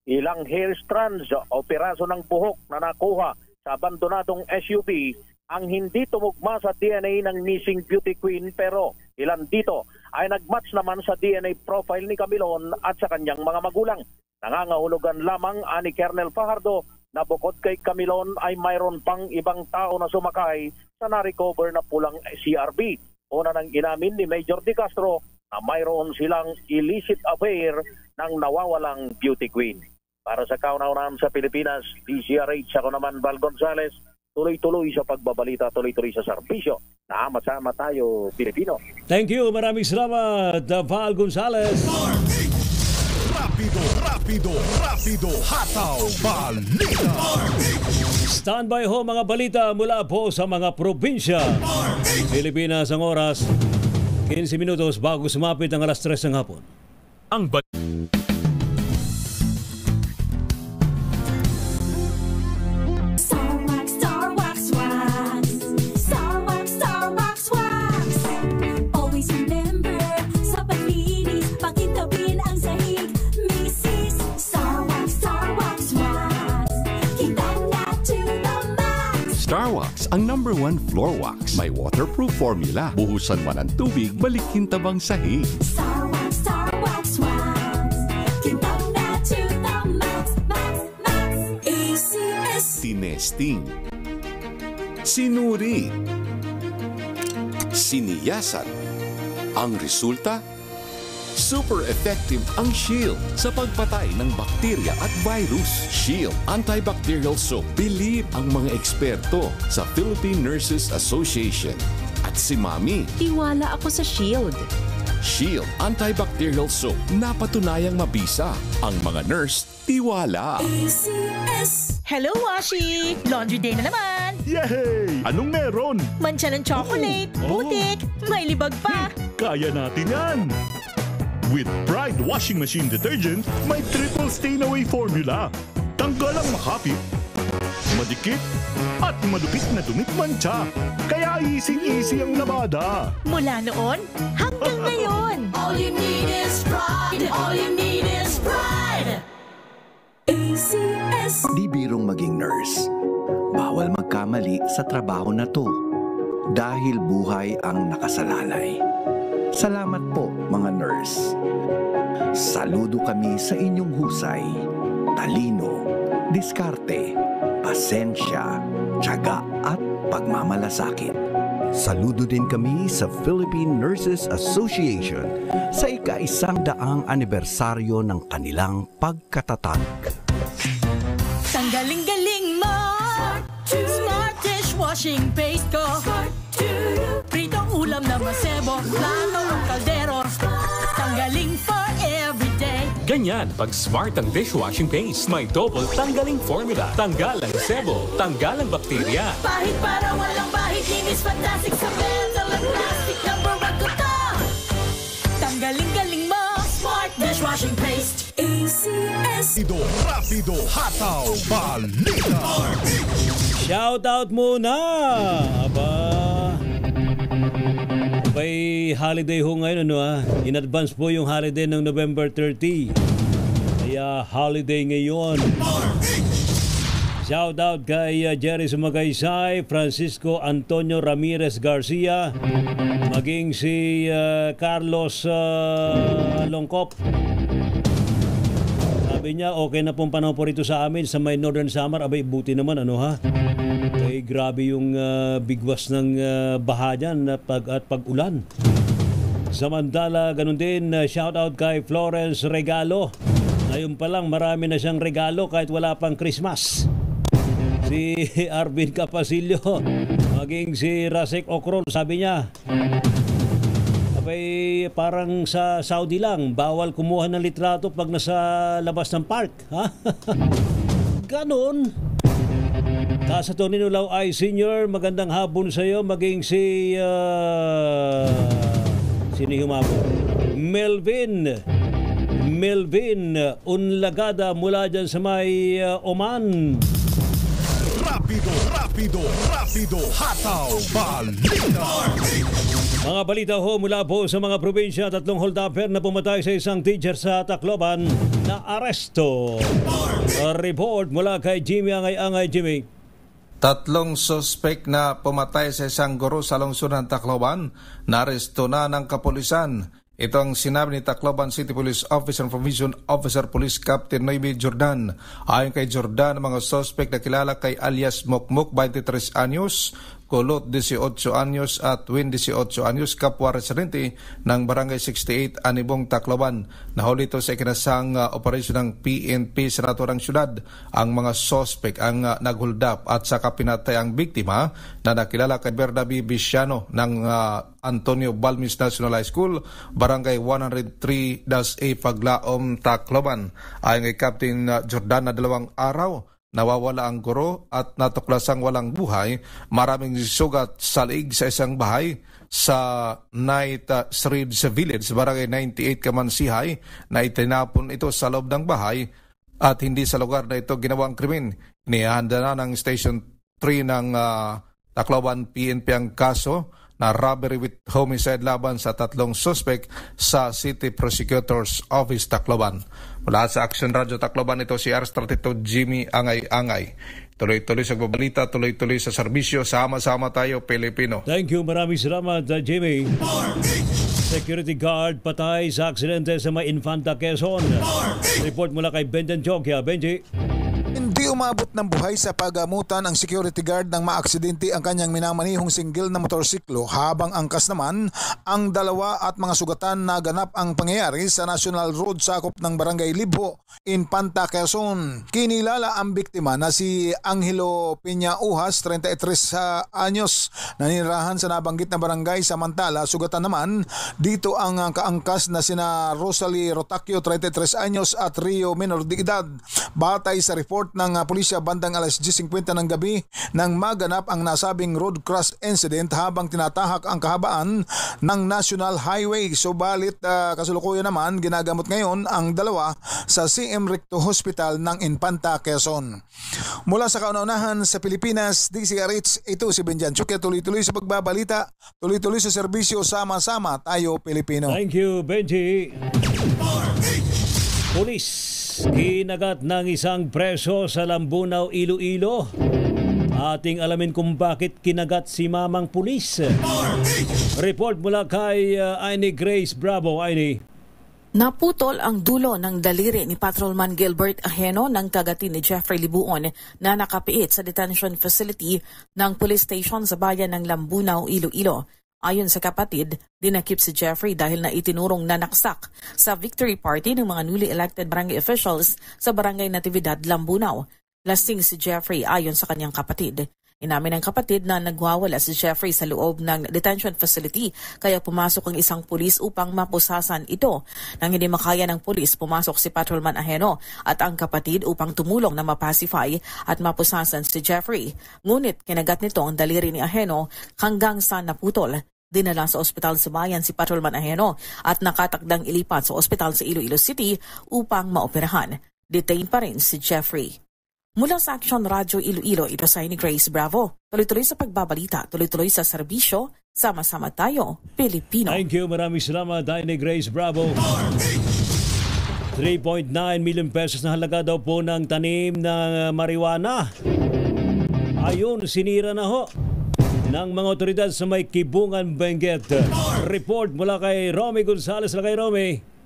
[SPEAKER 7] ilang hair strands o piraso ng buhok na nakuha sa abandonadong SUV ang hindi tumugma sa DNA ng missing beauty queen, pero ilan dito ay nagmatch naman sa DNA profile ni Camilon at sa kanyang mga magulang. Nangangahulugan lamang ani Colonel Fajardo na bukod kay Camilon ay mayroon pang ibang tao na sumakay sa na-recover na pulang CRV. Una nang inamin ni Major De Castro na mayroon silang illicit affair ng nawawalang beauty queen. Para sa kauna-unahan sa Pilipinas, DZRH, ako naman Val Gonzales, tuloy-tuloy sa pagbabalita, tuloy-tuloy sa serbisyo. Sama-sama tayo, Pilipino.
[SPEAKER 3] Thank you. Maraming salamat, Val Gonzales.
[SPEAKER 14] Rapido, hataw, balita.
[SPEAKER 3] Standby ho mga balita mula po sa mga probinsya. Pilipinas ang oras, 15 minutos bago sumapit ang alas 3 ng hapon.
[SPEAKER 2] Ang
[SPEAKER 15] Starwax, ang #1 floor wax. May waterproof formula. Buhusan man ang tubig, balikin tabang sahig.
[SPEAKER 12] Starwax wax. Kintab na to the max, max, max. ACS.
[SPEAKER 15] Tinesting. Sinuri. Siniyasan. Ang resulta? Super effective ang Shield sa pagpatay ng bakterya at virus. Shield Antibacterial Soap. Believe ang mga eksperto sa Philippine Nurses Association. At si Mami.
[SPEAKER 16] Tiwala ako sa Shield.
[SPEAKER 15] Shield Antibacterial Soap. Napatunayang mabisa. Ang mga nurse, tiwala.
[SPEAKER 12] ACS.
[SPEAKER 17] Hello, Washi! Laundry day na naman!
[SPEAKER 2] Yay! Anong meron?
[SPEAKER 17] Mancha ng chocolate, putik, may libag pa.
[SPEAKER 2] Kaya natin yan! With Pride Washing Machine Detergent, may triple stain-away formula. Tanggal ang makapit, madikit, at madupit na dumit mancha. Kaya easy-easy ang labada.
[SPEAKER 17] Mula noon hanggang ngayon.
[SPEAKER 12] All you need is pride. All you need is pride. ACS.
[SPEAKER 18] Di birong maging nurse. Bawal magkamali sa trabaho na to. Dahil buhay ang nakasalalay. Salamat po mga nurse. Saludo kami sa inyong husay, talino, diskarte, pasensya, tiyaga at pagmamalasakit. Saludo din kami sa Philippine Nurses Association sa ika-100 anibersaryo ng kanilang pagkatatag.
[SPEAKER 17] Tanggaling-galing mo! Smart dishwashing paste ko! Pritong ulam na masebo, plano ng kaldero. Tanggaling for everyday.
[SPEAKER 2] Ganyan pag smart ang dishwashing paste. May double tanggaling formula. Tanggal ang sebo, tanggal ang bakterya.
[SPEAKER 12] Pahit para walang bahit, linis fantastic sa metal at plastic na barakuta.
[SPEAKER 17] Tanggaling-galing mo,
[SPEAKER 12] smart dishwashing paste. ACS.
[SPEAKER 14] Rapido, hataw, balita.
[SPEAKER 3] Shout out muna! May holiday ho ngayon, ano ha? In advance po yung holiday ng November 30. Kaya holiday ngayon. Shout out kay Jerry Sumagaysay, Francisco Antonio Ramirez Garcia, maging si Carlos Longkop. Sabi niya, okay na pong panahon po rito sa amin sa may Northern Samar. Abay, buti naman, ano ha? Ay, grabe yung bigwas ng baha dyan at pag-ulan. Samantala, ganun din, shout out kay Florence Regalo. Ngayon pa lang, marami na siyang regalo kahit wala pang Christmas. Si Arvin Capasilio, maging si Rasek Okrol, sabi niya, abay, parang sa Saudi lang, bawal kumuha ng litrato pag nasa labas ng park. Ha? Ganon. Sa Tonino Lau ay Senior, magandang hapon sa iyo, maging si sino humabol? Melvin Unlagada mula dyan sa may Oman.
[SPEAKER 14] Rapido, Rapido, hataw, balita.
[SPEAKER 3] Mga balita ho mula po sa mga probinsya, 3 hold-upper na pumatay sa isang teacher sa Tacloban na aresto. Report mula kay Jimmy Angay-Angay. Jimmy.
[SPEAKER 19] 3 suspek na pumatay sa isang guro sa lungsod ng Tacloban na aresto na ng kapulisan. Ito ang sinabi ni Tacloban City Police Officer Provision Officer Police Captain Noemi Jordan. Ayon kay Jordan, mga suspect na kilala kay alias Mokmok, 23 anyos, Kulot, 18 anyos at Win, 18 anyos, kapwa residente ng Barangay 68, Anibong, Tacloban. Nahuli ito sa ikinasang operasyon ng PNP sa naturang syudad. Ang mga sospek ang nag-hold up at saka pinatay ang biktima na nakilala kay Bernabe Bisiano ng Antonio Balmis National High School, Barangay 103-A, Paglaom, Tacloban. Ayon kay Captain Jordan, na 2 araw nawawala ang guro at natuklasang walang buhay. Maraming sugat sa liig sa isang bahay sa Night Street sa Village, Barangay 98, Kamansihay, na itinapon ito sa loob ng bahay at hindi sa lugar na ito ginawang krimen. Inihanda na ng Station 3 ng Tacloban PNP ang kaso na robbery with homicide laban sa 3 suspect sa City Prosecutor's Office, Tacloban. Mula sa Action Radio Tacloban, ito si R32 Jimmy Angay-Angay. Tuloy-tuloy sa babalita, tuloy-tuloy sa serbisyo. Sama-sama tayo, Pilipino.
[SPEAKER 3] Thank you, maraming salamat, Jimmy. Security guard patay sa aksidente sa may Infanta, Quezon. Report mula kay Benjen Chokya. Benji.
[SPEAKER 20] Hindi umabot ng buhay sa pagamutan ang security guard ng maaksidente ang kanyang minamanihong single na motorsiklo, habang angkas naman ang 2 at mga sugatan na ganap ang pangyayari sa National Road sakop ng Barangay Libho, Infanta, Quezon. Kinilala ang biktima na si Angelo Peña Ujas, 33 anyos, nanirahan sa nabanggit na barangay. Samantala, sugatan naman dito ang kaangkas na sina Rosalie Rotacio, 33 anyos at Rio Menor de edad. Batay sa report ng pulisya, bandang alas 10:50 ng gabi nang maganap ang nasabing road crash incident habang tinatahak ang kahabaan ng National Highway. Subalit kasalukuyan naman ginagamot ngayon ang 2 sa CM Recto Hospital ng Infanta, Quezon. Mula sa kauna-unahan sa Pilipinas, DCRH, ito si Benjan Chukya. Tuloy-tuloy sa pagbabalita, tuloy-tuloy sa serbisyo. Sama-sama tayo, Pilipino.
[SPEAKER 3] Thank you, Benji. Pulis kinagat ng isang preso sa Lambunaw, Iloilo. Ating alamin kung bakit kinagat si mamang pulis. Report mula kay Aini Grace Bravo. Aini.
[SPEAKER 21] Naputol ang dulo ng daliri ni Patrolman Gilbert Aheno ng kagatin ni Jeffrey Libuon na nakapiit sa detention facility ng police station sa bayan ng Lambunaw, Iloilo. Ayon sa kapatid, dinakip si Jeffrey dahil na itinurong nanaksak sa victory party ng mga newly elected barangay officials sa Barangay Natividad, Lambunaw. Lasing si Jeffrey ayon sa kanyang kapatid. Inamin ng kapatid na nagwawala si Jeffrey sa loob ng detention facility kaya pumasok ang isang pulis upang mapusasan ito. Nang hindi makaya ng pulis, pumasok si Patrolman Aheno at ang kapatid upang tumulong na mapacify at mapusasan si Jeffrey. Ngunit kinagat nito ang daliri ni Aheno hanggang sa naputol. Dinala sa ospital sa bayan si Patrolman Aheno at nakatakdang ilipat sa ospital sa Iloilo City upang maoperahan. Detained pa rin si Jeffrey. Mula sa Action Radio Iloilo, ito sa ni Grace Bravo. Tuloy-tuloy sa pagbabalita, tuloy-tuloy sa serbisyo. Sama-sama tayo, Pilipino.
[SPEAKER 3] Thank you, maraming salamat, ni Grace Bravo. 3.9 million pesos na halaga daw po ng tanim ng marijuana. Ayun, sinira na ho ng mga otoridad sa may Kibungan, Benguet. Report mula kay Romy Gonzales. Kay Romy.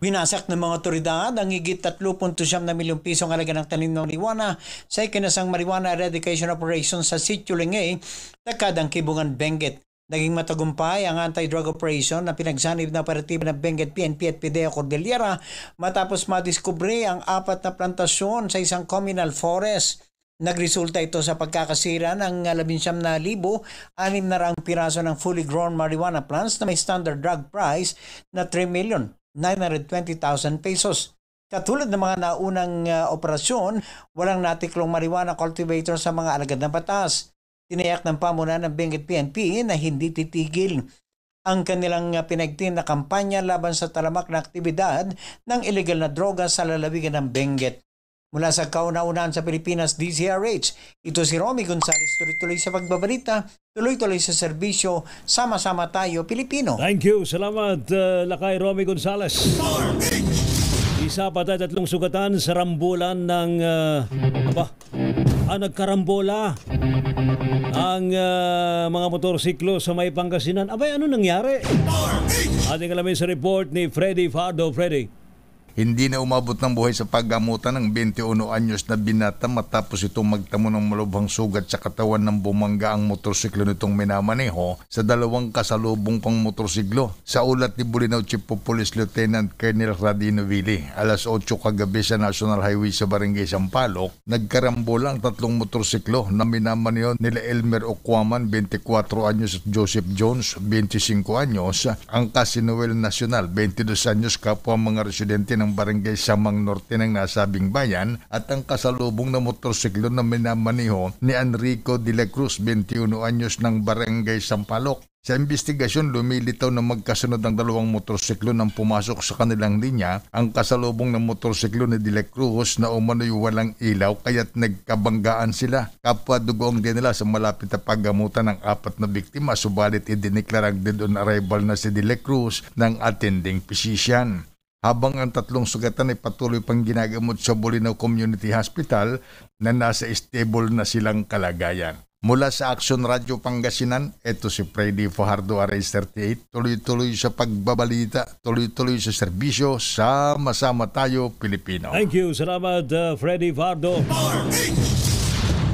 [SPEAKER 22] Winasak ng mga otoridad ang higit 3.9 milyong pisong halaga ng tanim ng marijuana sa ikinasang marijuana eradication operation sa Sitio Lingay, Takadang, Kibungan, Benguet. Naging matagumpay ang anti-drug operation na pinagsanib na operatiba ng Benguet PNP at PIDEA Cordillera matapos madiskubre ang 4 na plantasyon sa isang communal forest. Nagresulta ito sa pagkakasira ng 19,600 piraso ng fully grown marijuana plants na may standard drug price na 3,920,000 pesos. Katulad ng mga naunang operasyon, walang natiklong marijuana cultivator sa mga alagad ng batas. Tinayak ng pamunuan ng Benguet PNP na hindi titigil ang kanilang pinagtin na kampanya laban sa talamak na aktibidad ng illegal na droga sa lalawigan ng Benguet. Mula sa kauna-unahan sa Pilipinas, DZRH, ito si Romy Gonzales, tuloy-tuloy sa pagbabalita, tuloy-tuloy sa serbisyo, sama-sama tayo Pilipino.
[SPEAKER 3] Thank you. Salamat, Lakay Romy Gonzales. Isa pa tayo 3 sugatan sa rambulan ng nagkarambola ang mga motorsiklo sa may Pangasinan. Abay, ano nangyari? Ating alamin sa report ni Freddy Fardo. Freddy.
[SPEAKER 1] Hindi na umabot ng buhay sa paggamutan ng 21 anyos na binata matapos itong magtamo ng malubhang sugat sa katawan ng bumangga ang motorsiklo nitong minamaneho sa 2 kasalubong pang motorsiklo. Sa ulat ni Bolinao Chief of Police Lieutenant Colonel Radino Vili, alas 8 kagabi sa National Highway sa Barangay Sampaloc, nagkarambola ang 3 motorsiklo na minamaneho nila Elmer Oquaman, 24 anyos at Joseph Jones, 25 anyos, ang Casinoel Nacional, 22 anyos, kapwa mga residente ng Barangay Samang Norte ng nasabing bayan, at ang kasalubong na motorsiklo na minamaniho ni Enrico de la Cruz, 21 anyos ng Barangay Sampaloc. Sa investigasyon, lumilitaw na magkasunod ang 2 motorsiklo nang pumasok sa kanilang linya. Ang kasalubong ng motorsiklo ni De La Cruz na umano'y walang ilaw kaya't nagkabanggaan sila. Kapwa dugo ang dinala sa malapit na paggamutan ng 4 na biktima, subalit idineklarang dead on arrival na si De La Cruz ng attending physician. Habang ang 3 sugatan ay patuloy pang ginagamot sa Bolinao Community Hospital na nasa stable na silang kalagayan. Mula sa Action Radio Pangasinan, ito si Freddy Fajardo, RS38. Tuloy-tuloy sa pagbabalita, tuloy-tuloy sa serbisyo, sama-sama tayo Pilipino.
[SPEAKER 3] Thank you. Salamat, Freddy Fajardo.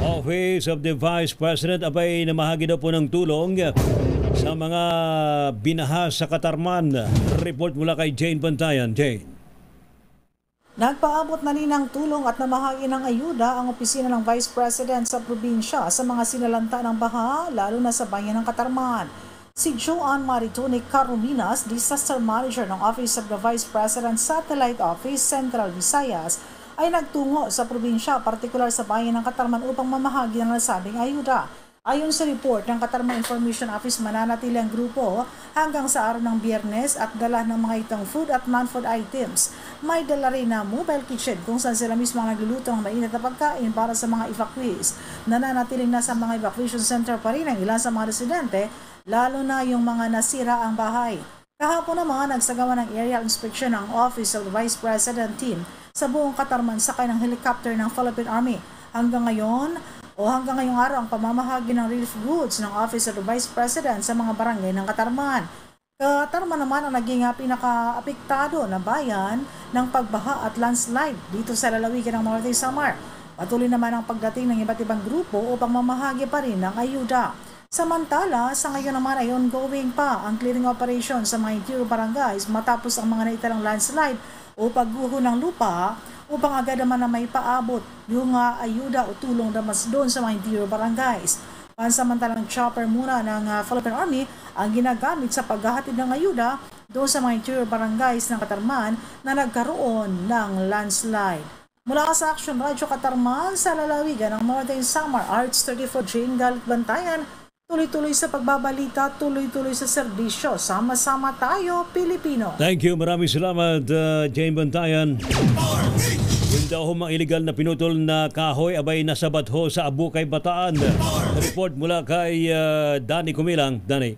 [SPEAKER 3] Office of the Vice President abay namahagi daw po ng tulong sa mga binahas sa Katarman. Report mula kay Jane Bantayan. Jane.
[SPEAKER 5] Nagpaabot na rin ng tulong at namahagi ng ayuda ang opisina ng Vice President sa probinsya sa mga sinalanta ng baha, lalo na sa bayan ng Katarman. Si Joan Maritone Carominas, Disaster Manager ng Office of the Vice President Satellite Office, Central Visayas, ay nagtungo sa probinsya, partikular sa bayan ng Katarman upang mamahagi ng nasabing ayuda. Ayon sa report ng Katarman Information Office, mananatili ang grupo hanggang sa araw ng Biyernes at dala ng mga itong food at non-food items. May dala rin na mobile kitchen kung saan sila mismo ang nagluluto ng mainit na pagkain para sa mga evacuees. Nananatiling nasa mga evacuation center pa rin ang ilan sa mga residente, lalo na yung mga nasira ang bahay. Kahapon naman, nagsagawa ng aerial inspection ng Office of the Vice President team sa buong Katarman sakay ng helicopter ng Philippine Army. Hanggang ngayong araw ang pamamahagi ng relief goods ng Office of the Vice President sa mga barangay ng Katarman. Katarman naman ang naging pinaka-apektado na bayan ng pagbaha at landslide dito sa lalawigan ng Norte Samar. Patuloy naman ang pagdating ng iba't ibang grupo upang mamahagi pa rin ng ayuda. Samantala, sa ngayon naman ay ongoing pa ang clearing operation sa mga interior barangays matapos ang mga naitalang landslide o pagguho ng lupa upang agad naman na may paabot yung ayuda o tulong na mas doon sa mga interior barangays. Pansamantalang chopper muna ng Philippine Army ang ginagamit sa paghahatid ng ayuda doon sa mga interior barangays ng Katarman na nagkaroon ng landslide. Mula sa Action Radio Katarman sa lalawigan ng Northern Samar, Arts 34 Jane Galit Bantayan, tuloy-tuloy sa pagbabalita, tuloy-tuloy sa serbisyo. Sama-sama tayo, Pilipino.
[SPEAKER 3] Thank you. Maraming salamat, Jane Bantayan. Yung daw mga illegal na pinutol na kahoy abay nasabat ho sa Abukay, Bataan. Report mula kay Danny Kumilang. Danny.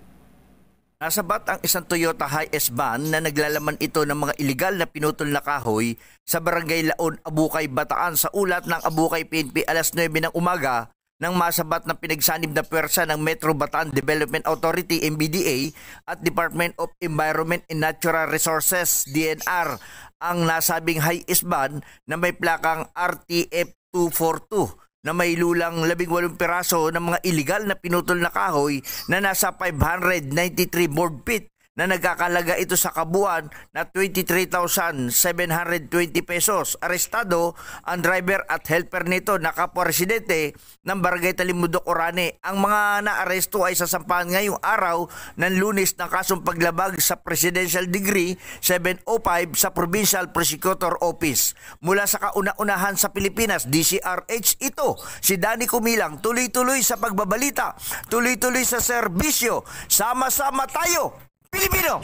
[SPEAKER 23] Nasabat ang isang Toyota Hiace van na naglalaman ito ng mga iligal na pinutol na kahoy sa Barangay Laon, Abukay, Bataan sa ulat ng Abukay PNP alas 9 ng umaga nang masabat na pinagsanib na puwersa ng Metro Bataan Development Authority MBDA at Department of Environment and Natural Resources DNR ang nasabing Hiace van na may plakang RTF 242 na may lulang 18 piraso ng mga iligal na pinutol na kahoy na nasa 593 board feet na nagkakalaga ito sa kabuuan na 23,720 pesos. Arestado ang driver at helper nito na kapwa residente ng Barangay Talimudok, Orane. Ang mga naaresto ay sasampahan ngayong araw ng Lunes ng kasong paglabag sa Presidential Degree 705 sa Provincial Prosecutor Office. Mula sa kauna-unahan sa Pilipinas, DCRH, ito si Danny Kumilang. Tuloy-tuloy sa pagbabalita, tuloy-tuloy sa serbisyo. Sama-sama tayo, Pilipino!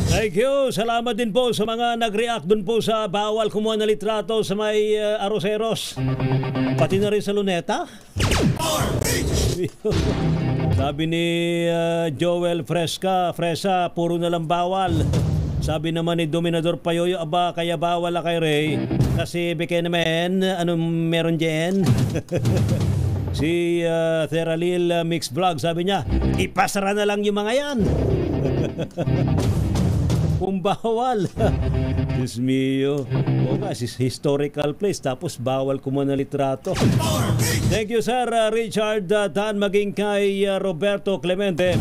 [SPEAKER 3] Thank you. Salamat din po sa mga nag-react dun po sa bawal kumuha ng litrato sa may Aroseros. Pati na rin sa Luneta. Sabi ni Joel Fresa, puro na lang bawal. Sabi naman ni Dominador Payoyo, aba, kaya bawal na kay Ray. Kasi beke naman, anong meron dyan? Si Theralil Mix Vlog, sabi niya, ipasara na lang yung mga yan. Kung bawal. Diyos mio. O nga, historical place. Tapos bawal kumuha ng litrato. Thank you, Sir Richard Dan, maging kay Roberto Clemente.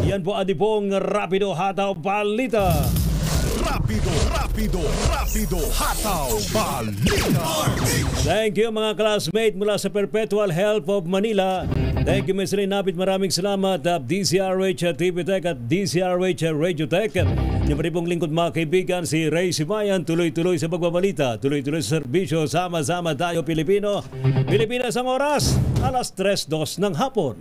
[SPEAKER 3] Yan po adipong Rapido Hataw Balita.
[SPEAKER 14] Rapido Hataw Balita.
[SPEAKER 3] Thank you mga classmate mula sa Perpetual Health of Manila. Thank you, Ms. Rinapit. Maraming salamat. DCRH TV Tech at DCRH Radio Tech. Yung pong lingkod mga kaibigan, si Ray Simayan. Tuloy-tuloy sa pagbabalita. Tuloy-tuloy sa serbisyo. Sama-sama tayo Pilipino. Pilipinas ang oras. 3:02 ng hapon.